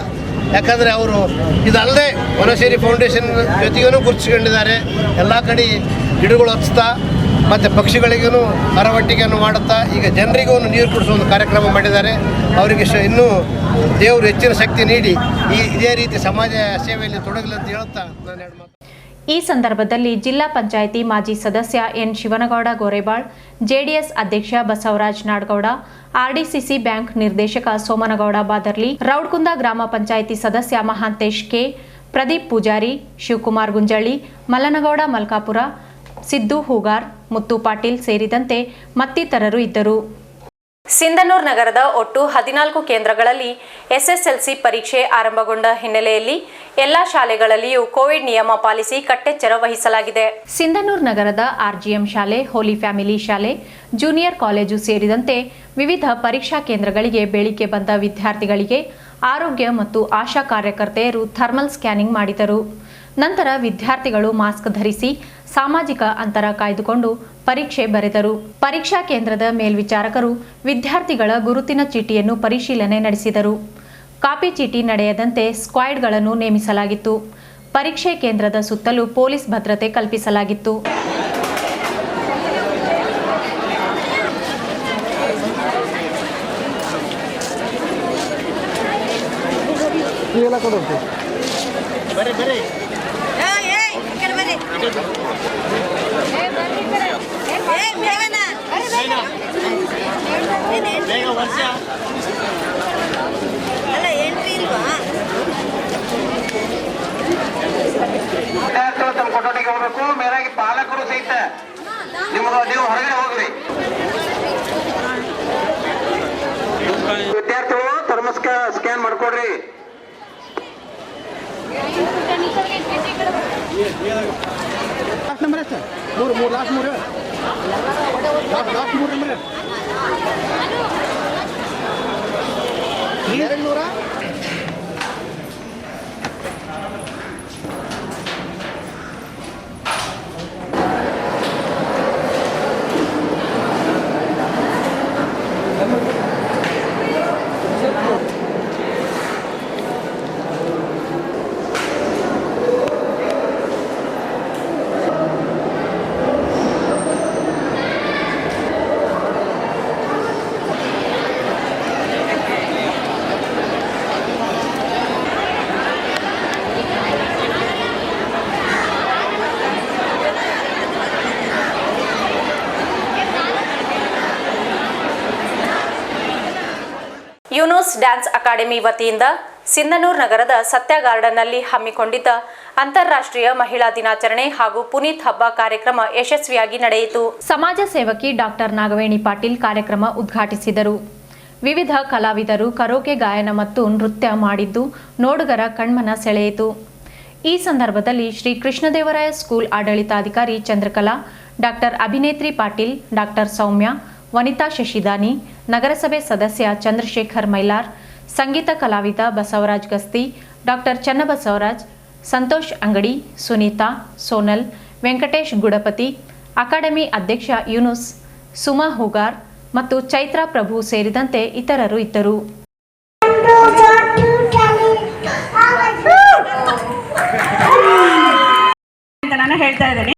ಯಾಕಂದರೆ ಅವರು ಇದಲ್ಲದೆ ವನಶ್ರೀ ಫೌಂಡೇಶನ್ ಜೊತೆಗೂ ಗುರುತಿಸ್ಕೊಂಡಿದ್ದಾರೆ. ಎಲ್ಲ ಕಡೆ ಗಿಡಗಳು ಹಚ್ತಾ ಮತ್ತು ಪಕ್ಷಿಗಳಿಗೂ ಅರವಟ್ಟಿಗೆಯನ್ನು ಮಾಡುತ್ತಾ ಈಗ ಜನರಿಗೂ ನೀರು ಕುಡಿಸೋ ಒಂದು ಕಾರ್ಯಕ್ರಮ ಮಾಡಿದ್ದಾರೆ. ಅವರಿಗೆ ಇನ್ನೂ ದೇವರು ಹೆಚ್ಚಿನ ಶಕ್ತಿ ನೀಡಿ ಇದೇ ರೀತಿ ಸಮಾಜ ಸೇವೆಯಲ್ಲಿ ತೊಡಗಲಿ ಅಂತ ಹೇಳುತ್ತಾ ನಾನು 2 ಮಾತು. ಈ ಸಂದರ್ಭದಲ್ಲಿ ಜಿಲ್ಲಾ ಪಂಚಾಯಿತಿ ಮಾಜಿ ಸದಸ್ಯ ಎನ್ ಶಿವನಗೌಡ ಗೋರೆಬಾಳ್, ಜೆಡಿಎಸ್ ಅಧ್ಯಕ್ಷ ಬಸವರಾಜ್ ನಾಡಗೌಡ, ಆರ್ಡಿಸಿಸಿ ಬ್ಯಾಂಕ್ ನಿರ್ದೇಶಕ ಸೋಮನಗೌಡ ಬಾದರ್ಲಿ, ರೌಡ್ಕುಂದ ಗ್ರಾಮ ಪಂಚಾಯಿತಿ ಸದಸ್ಯ ಮಹಾಂತೇಶ್ ಕೆ, ಪ್ರದೀಪ್ ಪೂಜಾರಿ, ಶಿವಕುಮಾರ್ ಗುಂಜಳ್ಳಿ, ಮಲ್ಲನಗೌಡ ಮಲ್ಕಾಪುರ, ಸಿದ್ದು ಹೂಗಾರ್, ಮುತ್ತು ಪಾಟೀಲ್ ಸೇರಿದಂತೆ ಮತ್ತಿತರರು ಇದ್ದರು. ಸಿಂಧನೂರು ನಗರದ ಒಟ್ಟು 14 ಕೇಂದ್ರಗಳಲ್ಲಿ ಎಸ್ಎಸ್ಎಲ್ಸಿ ಪರೀಕ್ಷೆ ಆರಂಭಗೊಂಡ ಹಿನ್ನೆಲೆಯಲ್ಲಿ ಎಲ್ಲಾ ಶಾಲೆಗಳಲ್ಲಿಯೂ ಕೋವಿಡ್ ನಿಯಮ ಪಾಲಿಸಿ ಕಟ್ಟೆಚ್ಚರ ವಹಿಸಲಾಗಿದೆ. ಸಿಂಧನೂರು ನಗರದ ಆರ್ಜಿಎಂ ಶಾಲೆ, ಹೋಲಿ ಫ್ಯಾಮಿಲಿ ಶಾಲೆ, ಜೂನಿಯರ್ ಕಾಲೇಜು ಸೇರಿದಂತೆ ವಿವಿಧ ಪರೀಕ್ಷಾ ಕೇಂದ್ರಗಳಿಗೆ ಬೆಳಿಗ್ಗೆ ಬಂದ ವಿದ್ಯಾರ್ಥಿಗಳಿಗೆ ಆರೋಗ್ಯ ಮತ್ತು ಆಶಾ ಕಾರ್ಯಕರ್ತೆಯರು ಥರ್ಮಲ್ ಸ್ಕ್ಯಾನಿಂಗ್ ಮಾಡಿದರು. ನಂತರ ವಿದ್ಯಾರ್ಥಿಗಳು ಮಾಸ್ಕ್ ಧರಿಸಿ ಸಾಮಾಜಿಕ ಅಂತರ ಕಾಯ್ದುಕೊಂಡು ಪರೀಕ್ಷೆ ಬರೆದರು. ಪರೀಕ್ಷಾ ಕೇಂದ್ರದ ಮೇಲ್ವಿಚಾರಕರು ವಿದ್ಯಾರ್ಥಿಗಳ ಗುರುತಿನ ಚೀಟಿಯನ್ನು ಪರಿಶೀಲನೆ ನಡೆಸಿದರು. ಕಾಪಿ ಚೀಟಿ ನಡೆಯದಂತೆ ಸ್ಕ್ವಾಡ್ಗಳನ್ನು ನೇಮಿಸಲಾಗಿತ್ತು. ಪರೀಕ್ಷೆ ಕೇಂದ್ರದ ಸುತ್ತಲೂ ಪೊಲೀಸ್ ಭದ್ರತೆ ಕಲ್ಪಿಸಲಾಗಿತ್ತು. ವಿದ್ಯಾರ್ಥಿಗಳು ತಮ್ಮ ಕೊಠಡಿಗೆ ಹೋಗಬೇಕು. ಮೇಲಾಗಿ ಪಾಲಕರು ಸಹಿತ ನೀವು ಹೊರಗಡೆ ಹೋಗ್ರಿ. ವಿದ್ಯಾರ್ಥಿಗಳು ಥರ್ಮಲ್ ಸ್ಕ್ಯಾನ್ ಮಾಡ್ಕೊಡ್ರಿ. ಯೂನುಸ್ ಡ್ಯಾನ್ಸ್ ಅಕಾಡೆಮಿ ವತಿಯಿಂದ ಸಿಂಧನೂರು ನಗರದ ಸತ್ಯ ಗಾರ್ಡನ್ನಲ್ಲಿ ಹಮ್ಮಿಕೊಂಡಿದ್ದ ಅಂತಾರಾಷ್ಟ್ರೀಯ ಮಹಿಳಾ ದಿನಾಚರಣೆ ಹಾಗೂ ಪುನೀತ್ ಹಬ್ಬ ಕಾರ್ಯಕ್ರಮ ಯಶಸ್ವಿಯಾಗಿ ನಡೆಯಿತು. ಸಮಾಜ ಸೇವಕಿ ಡಾಕ್ಟರ್ ನಾಗವೇಣಿ ಪಾಟೀಲ್ ಕಾರ್ಯಕ್ರಮ ಉದ್ಘಾಟಿಸಿದರು. ವಿವಿಧ ಕಲಾವಿದರು ಕರೋಕೆ ಗಾಯನ ಮತ್ತು ನೃತ್ಯ ಮಾಡಿದ್ದು ನೋಡುಗರ ಕಣ್ಮನ ಸೆಳೆಯಿತು. ಈ ಸಂದರ್ಭದಲ್ಲಿ ಶ್ರೀ ಕೃಷ್ಣದೇವರಾಯ ಸ್ಕೂಲ್ ಆಡಳಿತಾಧಿಕಾರಿ ಚಂದ್ರಕಲಾ, ಡಾಕ್ಟರ್ ಅಭಿನೇತ್ರಿ ಪಾಟೀಲ್, ಡಾಕ್ಟರ್ ಸೌಮ್ಯ, ವನಿತಾ ಶಶಿದಾನಿ, ನಗರಸಭೆ ಸದಸ್ಯ ಚಂದ್ರಶೇಖರ್ ಮೈಲಾರ್, ಸಂಗೀತ ಕಲಾವಿದ ಬಸವರಾಜ್ ಗಸ್ತಿ, ಡಾಕ್ಟರ್ ಚನ್ನಬಸವರಾಜ್, ಸಂತೋಷ್ ಅಂಗಡಿ, ಸುನೀತಾ, ಸೋನಲ್, ವೆಂಕಟೇಶ್ ಗುಡಪತಿ, ಅಕಾಡೆಮಿ ಅಧ್ಯಕ್ಷ ಯೂನುಸ್, ಸುಮಾ ಹೂಗಾರ್ ಮತ್ತು ಚೈತ್ರಾ ಪ್ರಭು ಸೇರಿದಂತೆ ಇತರರು ಇದ್ದರು. ನಾನು ಹೇಳ್ತಾ ಇದ್ದೇನೆ.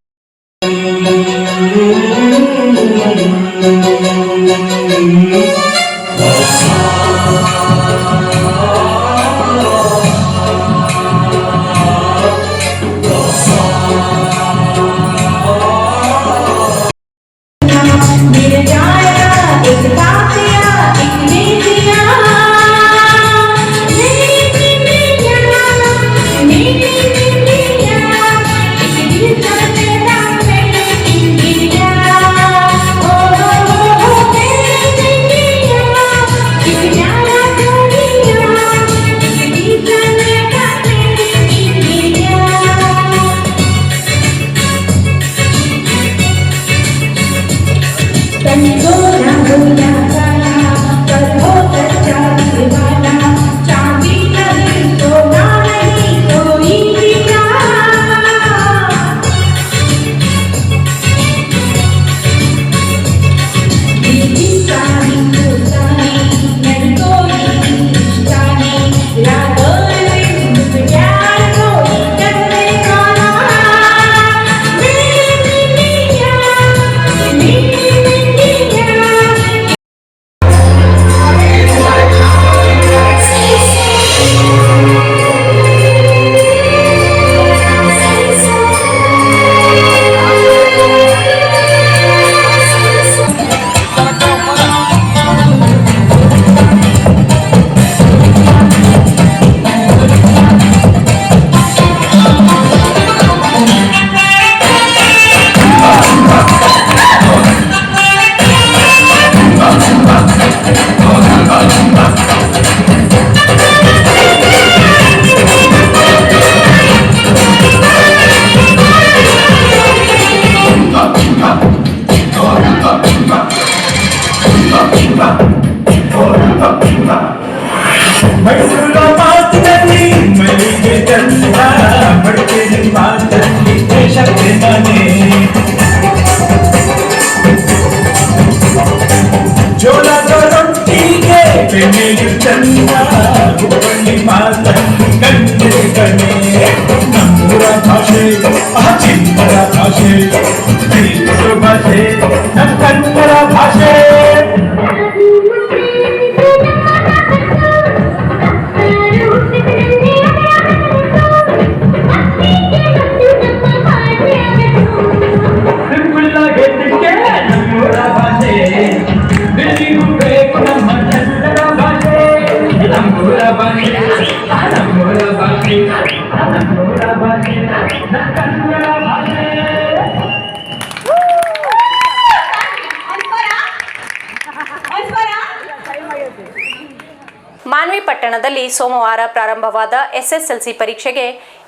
ಮಾನ್ವಿ ಪಟ್ಟಣದಲ್ಲಿ ಸೋಮವಾರ ಪ್ರಾರಂಭವಾದ ಎಸ್ಎಸ್ಎಲ್ಸಿ ಪರೀಕ್ಷೆಗೆ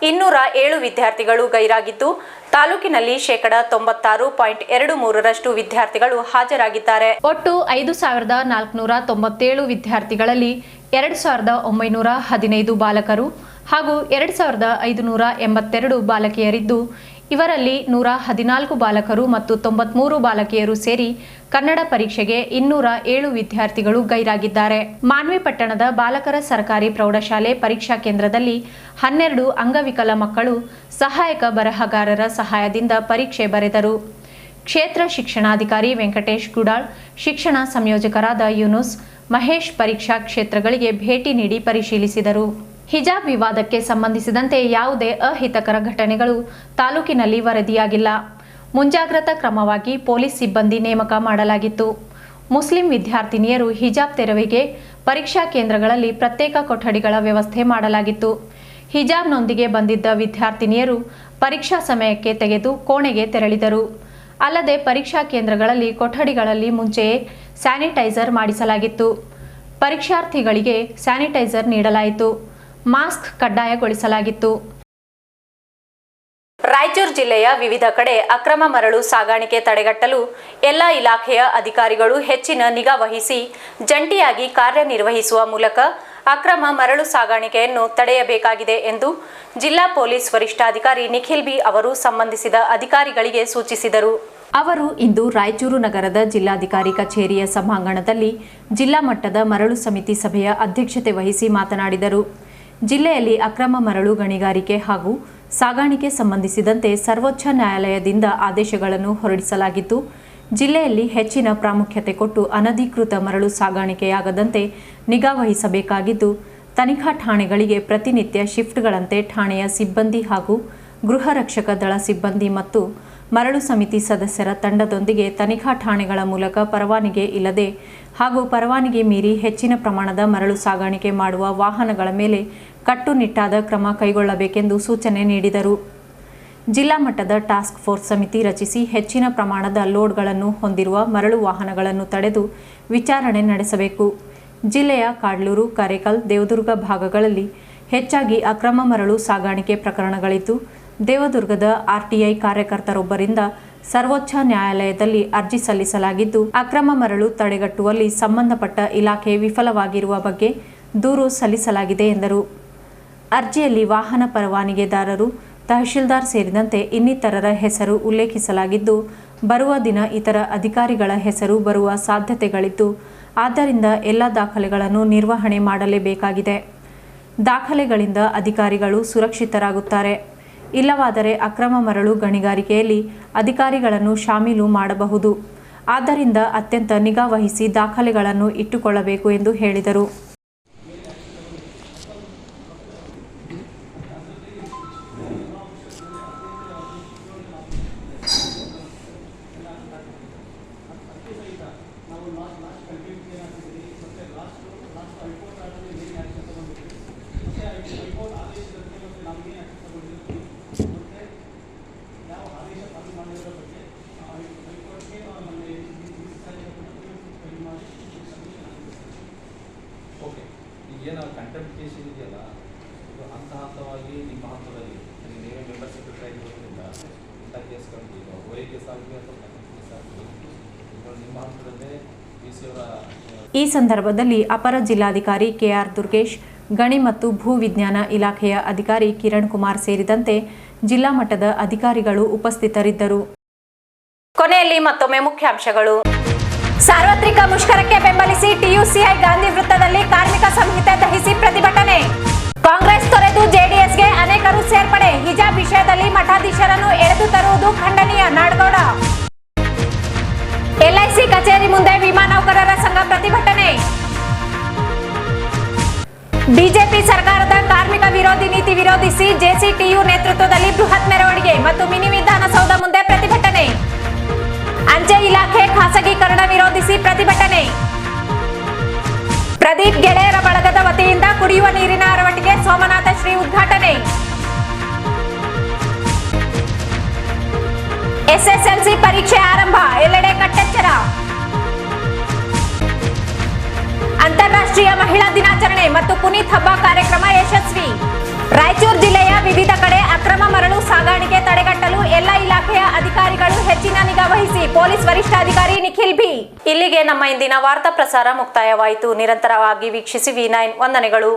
207 ವಿದ್ಯಾರ್ಥಿಗಳು ಗೈರಾಗಿದ್ದು, ತಾಲೂಕಿನಲ್ಲಿ 96.23% ವಿದ್ಯಾರ್ಥಿಗಳು ಹಾಜರಾಗಿದ್ದಾರೆ. ಒಟ್ಟು 5497 ವಿದ್ಯಾರ್ಥಿಗಳಲ್ಲಿ 2915 ಬಾಲಕರು ಹಾಗೂ 2582 ಬಾಲಕಿಯರಿದ್ದು, ಇವರಲ್ಲಿ 114 ಬಾಲಕರು ಮತ್ತು 93 ಬಾಲಕಿಯರು ಸೇರಿ ಕನ್ನಡ ಪರೀಕ್ಷೆಗೆ 207 ವಿದ್ಯಾರ್ಥಿಗಳು ಗೈರಾಗಿದ್ದಾರೆ. ಮಾನ್ವಿ ಪಟ್ಟಣದ ಬಾಲಕರ ಸರ್ಕಾರಿ ಪ್ರೌಢಶಾಲೆ ಪರೀಕ್ಷಾ ಕೇಂದ್ರದಲ್ಲಿ 12 ಅಂಗವಿಕಲ ಮಕ್ಕಳು ಸಹಾಯಕ ಬರಹಗಾರರ ಸಹಾಯದಿಂದ ಪರೀಕ್ಷೆ ಬರೆದರು. ಕ್ಷೇತ್ರ ಶಿಕ್ಷಣಾಧಿಕಾರಿ ವೆಂಕಟೇಶ್ ಗುಡಾಳ್, ಶಿಕ್ಷಣ ಸಂಯೋಜಕರಾದ ಯೂನುಸ್, ಮಹೇಶ್ ಪರೀಕ್ಷಾ ಕ್ಷೇತ್ರಗಳಿಗೆ ಭೇಟಿ ನೀಡಿ ಪರಿಶೀಲಿಸಿದರು. ಹಿಜಾಬ್ ವಿವಾದಕ್ಕೆ ಸಂಬಂಧಿಸಿದಂತೆ ಯಾವುದೇ ಅಹಿತಕರ ಘಟನೆಗಳು ತಾಲೂಕಿನಲ್ಲಿ ವರದಿಯಾಗಿಲ್ಲ. ಮುಂಜಾಗ್ರತಾ ಕ್ರಮವಾಗಿ ಪೊಲೀಸ್ ಸಿಬ್ಬಂದಿ ನೇಮಕ ಮಾಡಲಾಗಿತ್ತು. ಮುಸ್ಲಿಂ ವಿದ್ಯಾರ್ಥಿನಿಯರು ಹಿಜಾಬ್ ತೆರವಿಗೆ ಪರೀಕ್ಷಾ ಕೇಂದ್ರಗಳಲ್ಲಿ ಪ್ರತ್ಯೇಕ ಕೊಠಡಿಗಳ ವ್ಯವಸ್ಥೆ ಮಾಡಲಾಗಿತ್ತು. ಹಿಜಾಬ್ನೊಂದಿಗೆ ಬಂದಿದ್ದ ವಿದ್ಯಾರ್ಥಿನಿಯರು ಪರೀಕ್ಷಾ ಸಮಯಕ್ಕೆ ತೆಗೆದು ಕೋಣೆಗೆ ತೆರಳಿದರು. ಅಲ್ಲದೆ ಪರೀಕ್ಷಾ ಕೇಂದ್ರಗಳಲ್ಲಿ ಕೊಠಡಿಗಳಲ್ಲಿ ಮುಂಚೆಯೇ ಸ್ಯಾನಿಟೈಸರ್ ಮಾಡಿಸಲಾಗಿತ್ತು. ಪರೀಕ್ಷಾರ್ಥಿಗಳಿಗೆ ಸ್ಯಾನಿಟೈಸರ್ ನೀಡಲಾಯಿತು. ಮಾಸ್ಕ್ ಕಡ್ಡಾಯಗೊಳಿಸಲಾಗಿತ್ತು. ರಾಯಚೂರು ಜಿಲ್ಲೆಯ ವಿವಿಧ ಕಡೆ ಅಕ್ರಮ ಮರಳು ಸಾಗಾಣಿಕೆ ತಡೆಗಟ್ಟಲು ಎಲ್ಲ ಇಲಾಖೆಯ ಅಧಿಕಾರಿಗಳು ಹೆಚ್ಚಿನ ನಿಗಾ ವಹಿಸಿ ಜಂಟಿಯಾಗಿ ಕಾರ್ಯನಿರ್ವಹಿಸುವ ಮೂಲಕ ಅಕ್ರಮ ಮರಳು ಸಾಗಾಣಿಕೆಯನ್ನು ತಡೆಯಬೇಕಾಗಿದೆ ಎಂದು ಜಿಲ್ಲಾ ಪೊಲೀಸ್ ವರಿಷ್ಠಾಧಿಕಾರಿ ನಿಖಿಲ್ ಬಿ ಅವರು ಸಂಬಂಧಿಸಿದ ಅಧಿಕಾರಿಗಳಿಗೆ ಸೂಚಿಸಿದರು. ಅವರು ಇಂದು ರಾಯಚೂರು ನಗರದ ಜಿಲ್ಲಾಧಿಕಾರಿ ಕಚೇರಿಯ ಸಭಾಂಗಣದಲ್ಲಿ ಜಿಲ್ಲಾ ಮಟ್ಟದ ಮರಳು ಸಮಿತಿ ಸಭೆಯ ಅಧ್ಯಕ್ಷತೆ ವಹಿಸಿ ಮಾತನಾಡಿದರು. ಜಿಲ್ಲೆಯಲ್ಲಿ ಅಕ್ರಮ ಮರಳು ಗಣಿಗಾರಿಕೆ ಹಾಗೂ ಸಾಗಾಣಿಕೆ ಸಂಬಂಧಿಸಿದಂತೆ ಸರ್ವೋಚ್ಚ ನ್ಯಾಯಾಲಯದಿಂದ ಆದೇಶಗಳನ್ನು ಹೊರಡಿಸಲಾಗಿದ್ದು, ಜಿಲ್ಲೆಯಲ್ಲಿ ಹೆಚ್ಚಿನ ಪ್ರಾಮುಖ್ಯತೆ ಕೊಟ್ಟು ಅನಧಿಕೃತ ಮರಳು ಸಾಗಾಣಿಕೆಯಾಗದಂತೆ ನಿಗಾ ವಹಿಸಬೇಕಾಗಿದ್ದು, ತನಿಖಾ ಠಾಣೆಗಳಿಗೆ ಪ್ರತಿನಿತ್ಯ ಶಿಫ್ಟ್ಗಳಂತೆ ಠಾಣೆಯ ಸಿಬ್ಬಂದಿ ಹಾಗೂ ಗೃಹ ರಕ್ಷಕ ದಳ ಸಿಬ್ಬಂದಿ ಮತ್ತು ಮರಳು ಸಮಿತಿ ಸದಸ್ಯರ ತಂಡದೊಂದಿಗೆ ತನಿಖಾ ಠಾಣೆಗಳ ಮೂಲಕ ಪರವಾನಗಿ ಇಲ್ಲದೆ ಹಾಗೂ ಪರವಾನಗಿ ಮೀರಿ ಹೆಚ್ಚಿನ ಪ್ರಮಾಣದ ಮರಳು ಸಾಗಾಣಿಕೆ ಮಾಡುವ ವಾಹನಗಳ ಮೇಲೆ ಕಟ್ಟುನಿಟ್ಟಾದ ಕ್ರಮ ಕೈಗೊಳ್ಳಬೇಕೆಂದು ಸೂಚನೆ ನೀಡಿದರು. ಜಿಲ್ಲಾ ಮಟ್ಟದ ಟಾಸ್ಕ್ ಫೋರ್ಸ್ ಸಮಿತಿ ರಚಿಸಿ ಹೆಚ್ಚಿನ ಪ್ರಮಾಣದ ಲೋಡ್ಗಳನ್ನು ಹೊಂದಿರುವ ಮರಳು ವಾಹನಗಳನ್ನು ತಡೆದು ವಿಚಾರಣೆ ನಡೆಸಬೇಕು. ಜಿಲ್ಲೆಯ ಕಾಡ್ಲೂರು, ಕರೇಕಲ್, ದೇವದುರ್ಗ ಭಾಗಗಳಲ್ಲಿ ಹೆಚ್ಚಾಗಿ ಅಕ್ರಮ ಮರಳು ಸಾಗಾಣಿಕೆ ಪ್ರಕರಣಗಳಿದ್ದು, ದೇವದುರ್ಗದ ಆರ್ಟಿಐ ಕಾರ್ಯಕರ್ತರೊಬ್ಬರಿಂದ ಸರ್ವೋಚ್ಚ ನ್ಯಾಯಾಲಯದಲ್ಲಿ ಅರ್ಜಿ ಸಲ್ಲಿಸಲಾಗಿದ್ದು, ಅಕ್ರಮ ಮರಳು ತಡೆಗಟ್ಟುವಲ್ಲಿ ಸಂಬಂಧಪಟ್ಟ ಇಲಾಖೆ ವಿಫಲವಾಗಿರುವ ಬಗ್ಗೆ ದೂರು ಸಲ್ಲಿಸಲಾಗಿದೆ ಎಂದರು. ಅರ್ಜಿಯಲ್ಲಿ ವಾಹನ ಪರವಾನಗಿದಾರರು, ತಹಶೀಲ್ದಾರ್ ಸೇರಿದಂತೆ ಇನ್ನಿತರರ ಹೆಸರು ಉಲ್ಲೇಖಿಸಲಾಗಿದ್ದು, ಬರುವ ದಿನ ಇತರ ಅಧಿಕಾರಿಗಳ ಹೆಸರು ಬರುವ ಸಾಧ್ಯತೆಗಳಿದ್ದು, ಆದ್ದರಿಂದ ಎಲ್ಲ ದಾಖಲೆಗಳನ್ನು ನಿರ್ವಹಣೆ ಮಾಡಲೇಬೇಕಾಗಿದೆ. ದಾಖಲೆಗಳಿಂದ ಅಧಿಕಾರಿಗಳು ಸುರಕ್ಷಿತರಾಗುತ್ತಾರೆ. ಇಲ್ಲವಾದರೆ ಅಕ್ರಮ ಮರಳು ಗಣಿಗಾರಿಕೆಯಲ್ಲಿ ಅಧಿಕಾರಿಗಳನ್ನು ಶಾಮೀಲು ಮಾಡಬಹುದು. ಆದ್ದರಿಂದ ಅತ್ಯಂತ ನಿಗಾ ವಹಿಸಿ ದಾಖಲೆಗಳನ್ನು ಇಟ್ಟುಕೊಳ್ಳಬೇಕು ಎಂದು ಹೇಳಿದರು. ಏನು ಕಂಟೆಂಟ್ ಕೇಸ್ ಇದೆಯಲ್ಲ, ಇದು ಹಂತ ಹಂತವಾಗಿ ನಿಮ್ಮ ಹಂತದಲ್ಲಿ ನೀವೇ ಮೆಂಬರ್ ಸೆಕ್ರೆಟರಿ ಆಗಿರೋದ್ರಿಂದ ಇಂಥ ಕೇಸ್ಗಳಿಗೆ OA ಕೇಸ್ ಆಗಲಿ ಅಥವಾ ಕಂಟೆಂಟ್ ಕೇಸ್ ಆಗಲಿ ನಿಮ್ಮ ಹಂತದಲ್ಲೇ PC ಅವರ. ಈ ಸಂದರ್ಭದಲ್ಲಿ ಅಪರ ಜಿಲ್ಲಾಧಿಕಾರಿ KR ದುರ್ಗೇಶ್, ಗಣಿ ಮತ್ತು ಭೂ ವಿಜ್ಞಾನ ಇಲಾಖೆಯ ಅಧಿಕಾರಿ ಕಿರಣ್ ಕುಮಾರ್ ಸೇರಿದಂತೆ ಜಿಲ್ಲಾ ಮಟ್ಟದ ಅಧಿಕಾರಿಗಳು ಉಪಸ್ಥಿತರಿದ್ದರು. ಕೊನೆಯಲ್ಲಿ ಮತ್ತೊಮ್ಮೆ ಮುಖ್ಯಾಂಶಗಳು. ಸಾರ್ವತ್ರಿಕ ಮುಷ್ಕರಕ್ಕೆ ಬೆಂಬಲಿಸಿ TUCI ಗಾಂಧಿ ವೃತ್ತದಲ್ಲಿ ಕಾರ್ಮಿಕ ಸಂಹಿತೆ ದಹಿಸಿ ಪ್ರತಿಭಟನೆ. ಕಾಂಗ್ರೆಸ್ ತೊರೆದು JDSಗೆ ಅನೇಕರು ಸೇರ್ಪಡೆ. ಹಿಜಾಬ್ ವಿಷಯದಲ್ಲಿ ಮಠಾಧೀಶರನ್ನು ಎಳೆದು ತರುವುದು ಖಂಡನೀಯ. ನಾಡಗೌಡ. LIC ಕಚೇರಿ ಮುಂದೆ ವಿಮಾ ನೌಕರರ ಸಂಘ ಪ್ರತಿಭಟನೆ. ಬಿಜೆಪಿ ಸರ್ಕಾರದ ಕಾರ್ಮಿಕ ವಿರೋಧಿ ನೀತಿ ವಿರೋಧಿಸಿ JCTU ನೇತೃತ್ವದಲ್ಲಿ ಬೃಹತ್ ಮೆರವಣಿಗೆ ಮತ್ತು ಮಿನಿ ವಿಧಾನಸೌಧ ಮುಂದೆ ಪ್ರತಿಭಟನೆ. ಅಂಚೆ ಇಲಾಖೆ ಖಾಸಗೀಕರಣ ವಿರೋಧಿಸಿ ಪ್ರತಿಭಟನೆ. ಪ್ರದೀಪ್ ಗೆಳೆಯರ ಬಳಗದ ವತಿಯಿಂದ ಕುಡಿಯುವ ನೀರಿನ ಅರವಟ್ಟಿಗೆ ಸೋಮನಾಥ ಶ್ರೀ ಉದ್ಘಾಟನೆ. SSLC ಪರೀಕ್ಷೆ ಆರಂಭ, ಎಲ್ಲೆಡೆ ಕಟ್ಟೆಚ್ಚರ. ಅಂತಾರಾಷ್ಟ್ರೀಯ ಮಹಿಳಾ ದಿನಾಚರಣೆ ಮತ್ತು ಪುನೀತ್ ಹಬ್ಬ ಕಾರ್ಯಕ್ರಮ ಯಶಸ್ವಿ. ರಾಯಚೂರು ಜಿಲ್ಲೆಯ ವಿವಿಧ ಕಡೆ ಅಕ್ರಮ ಮರಳು ಸಾಗಾಣಿಕೆ ತಡೆಗಟ್ಟಲು ಎಲ್ಲ ಇಲಾಖೆಯ ಅಧಿಕಾರಿಗಳು ಹೆಚ್ಚಿನ ನಿಗಾ ವಹಿಸಿ. ಪೊಲೀಸ್ ವರಿಷ್ಠಾಧಿಕಾರಿ ನಿಖಿಲ್ ಬಿ. ಇಲ್ಲಿಗೆ ನಮ್ಮ ಇಂದಿನ ವಾರ್ತಾ ಪ್ರಸಾರ ಮುಕ್ತಾಯವಾಯಿತು. ನಿರಂತರವಾಗಿ ವೀಕ್ಷಿಸಿ V9. ವಂದನೆಗಳು.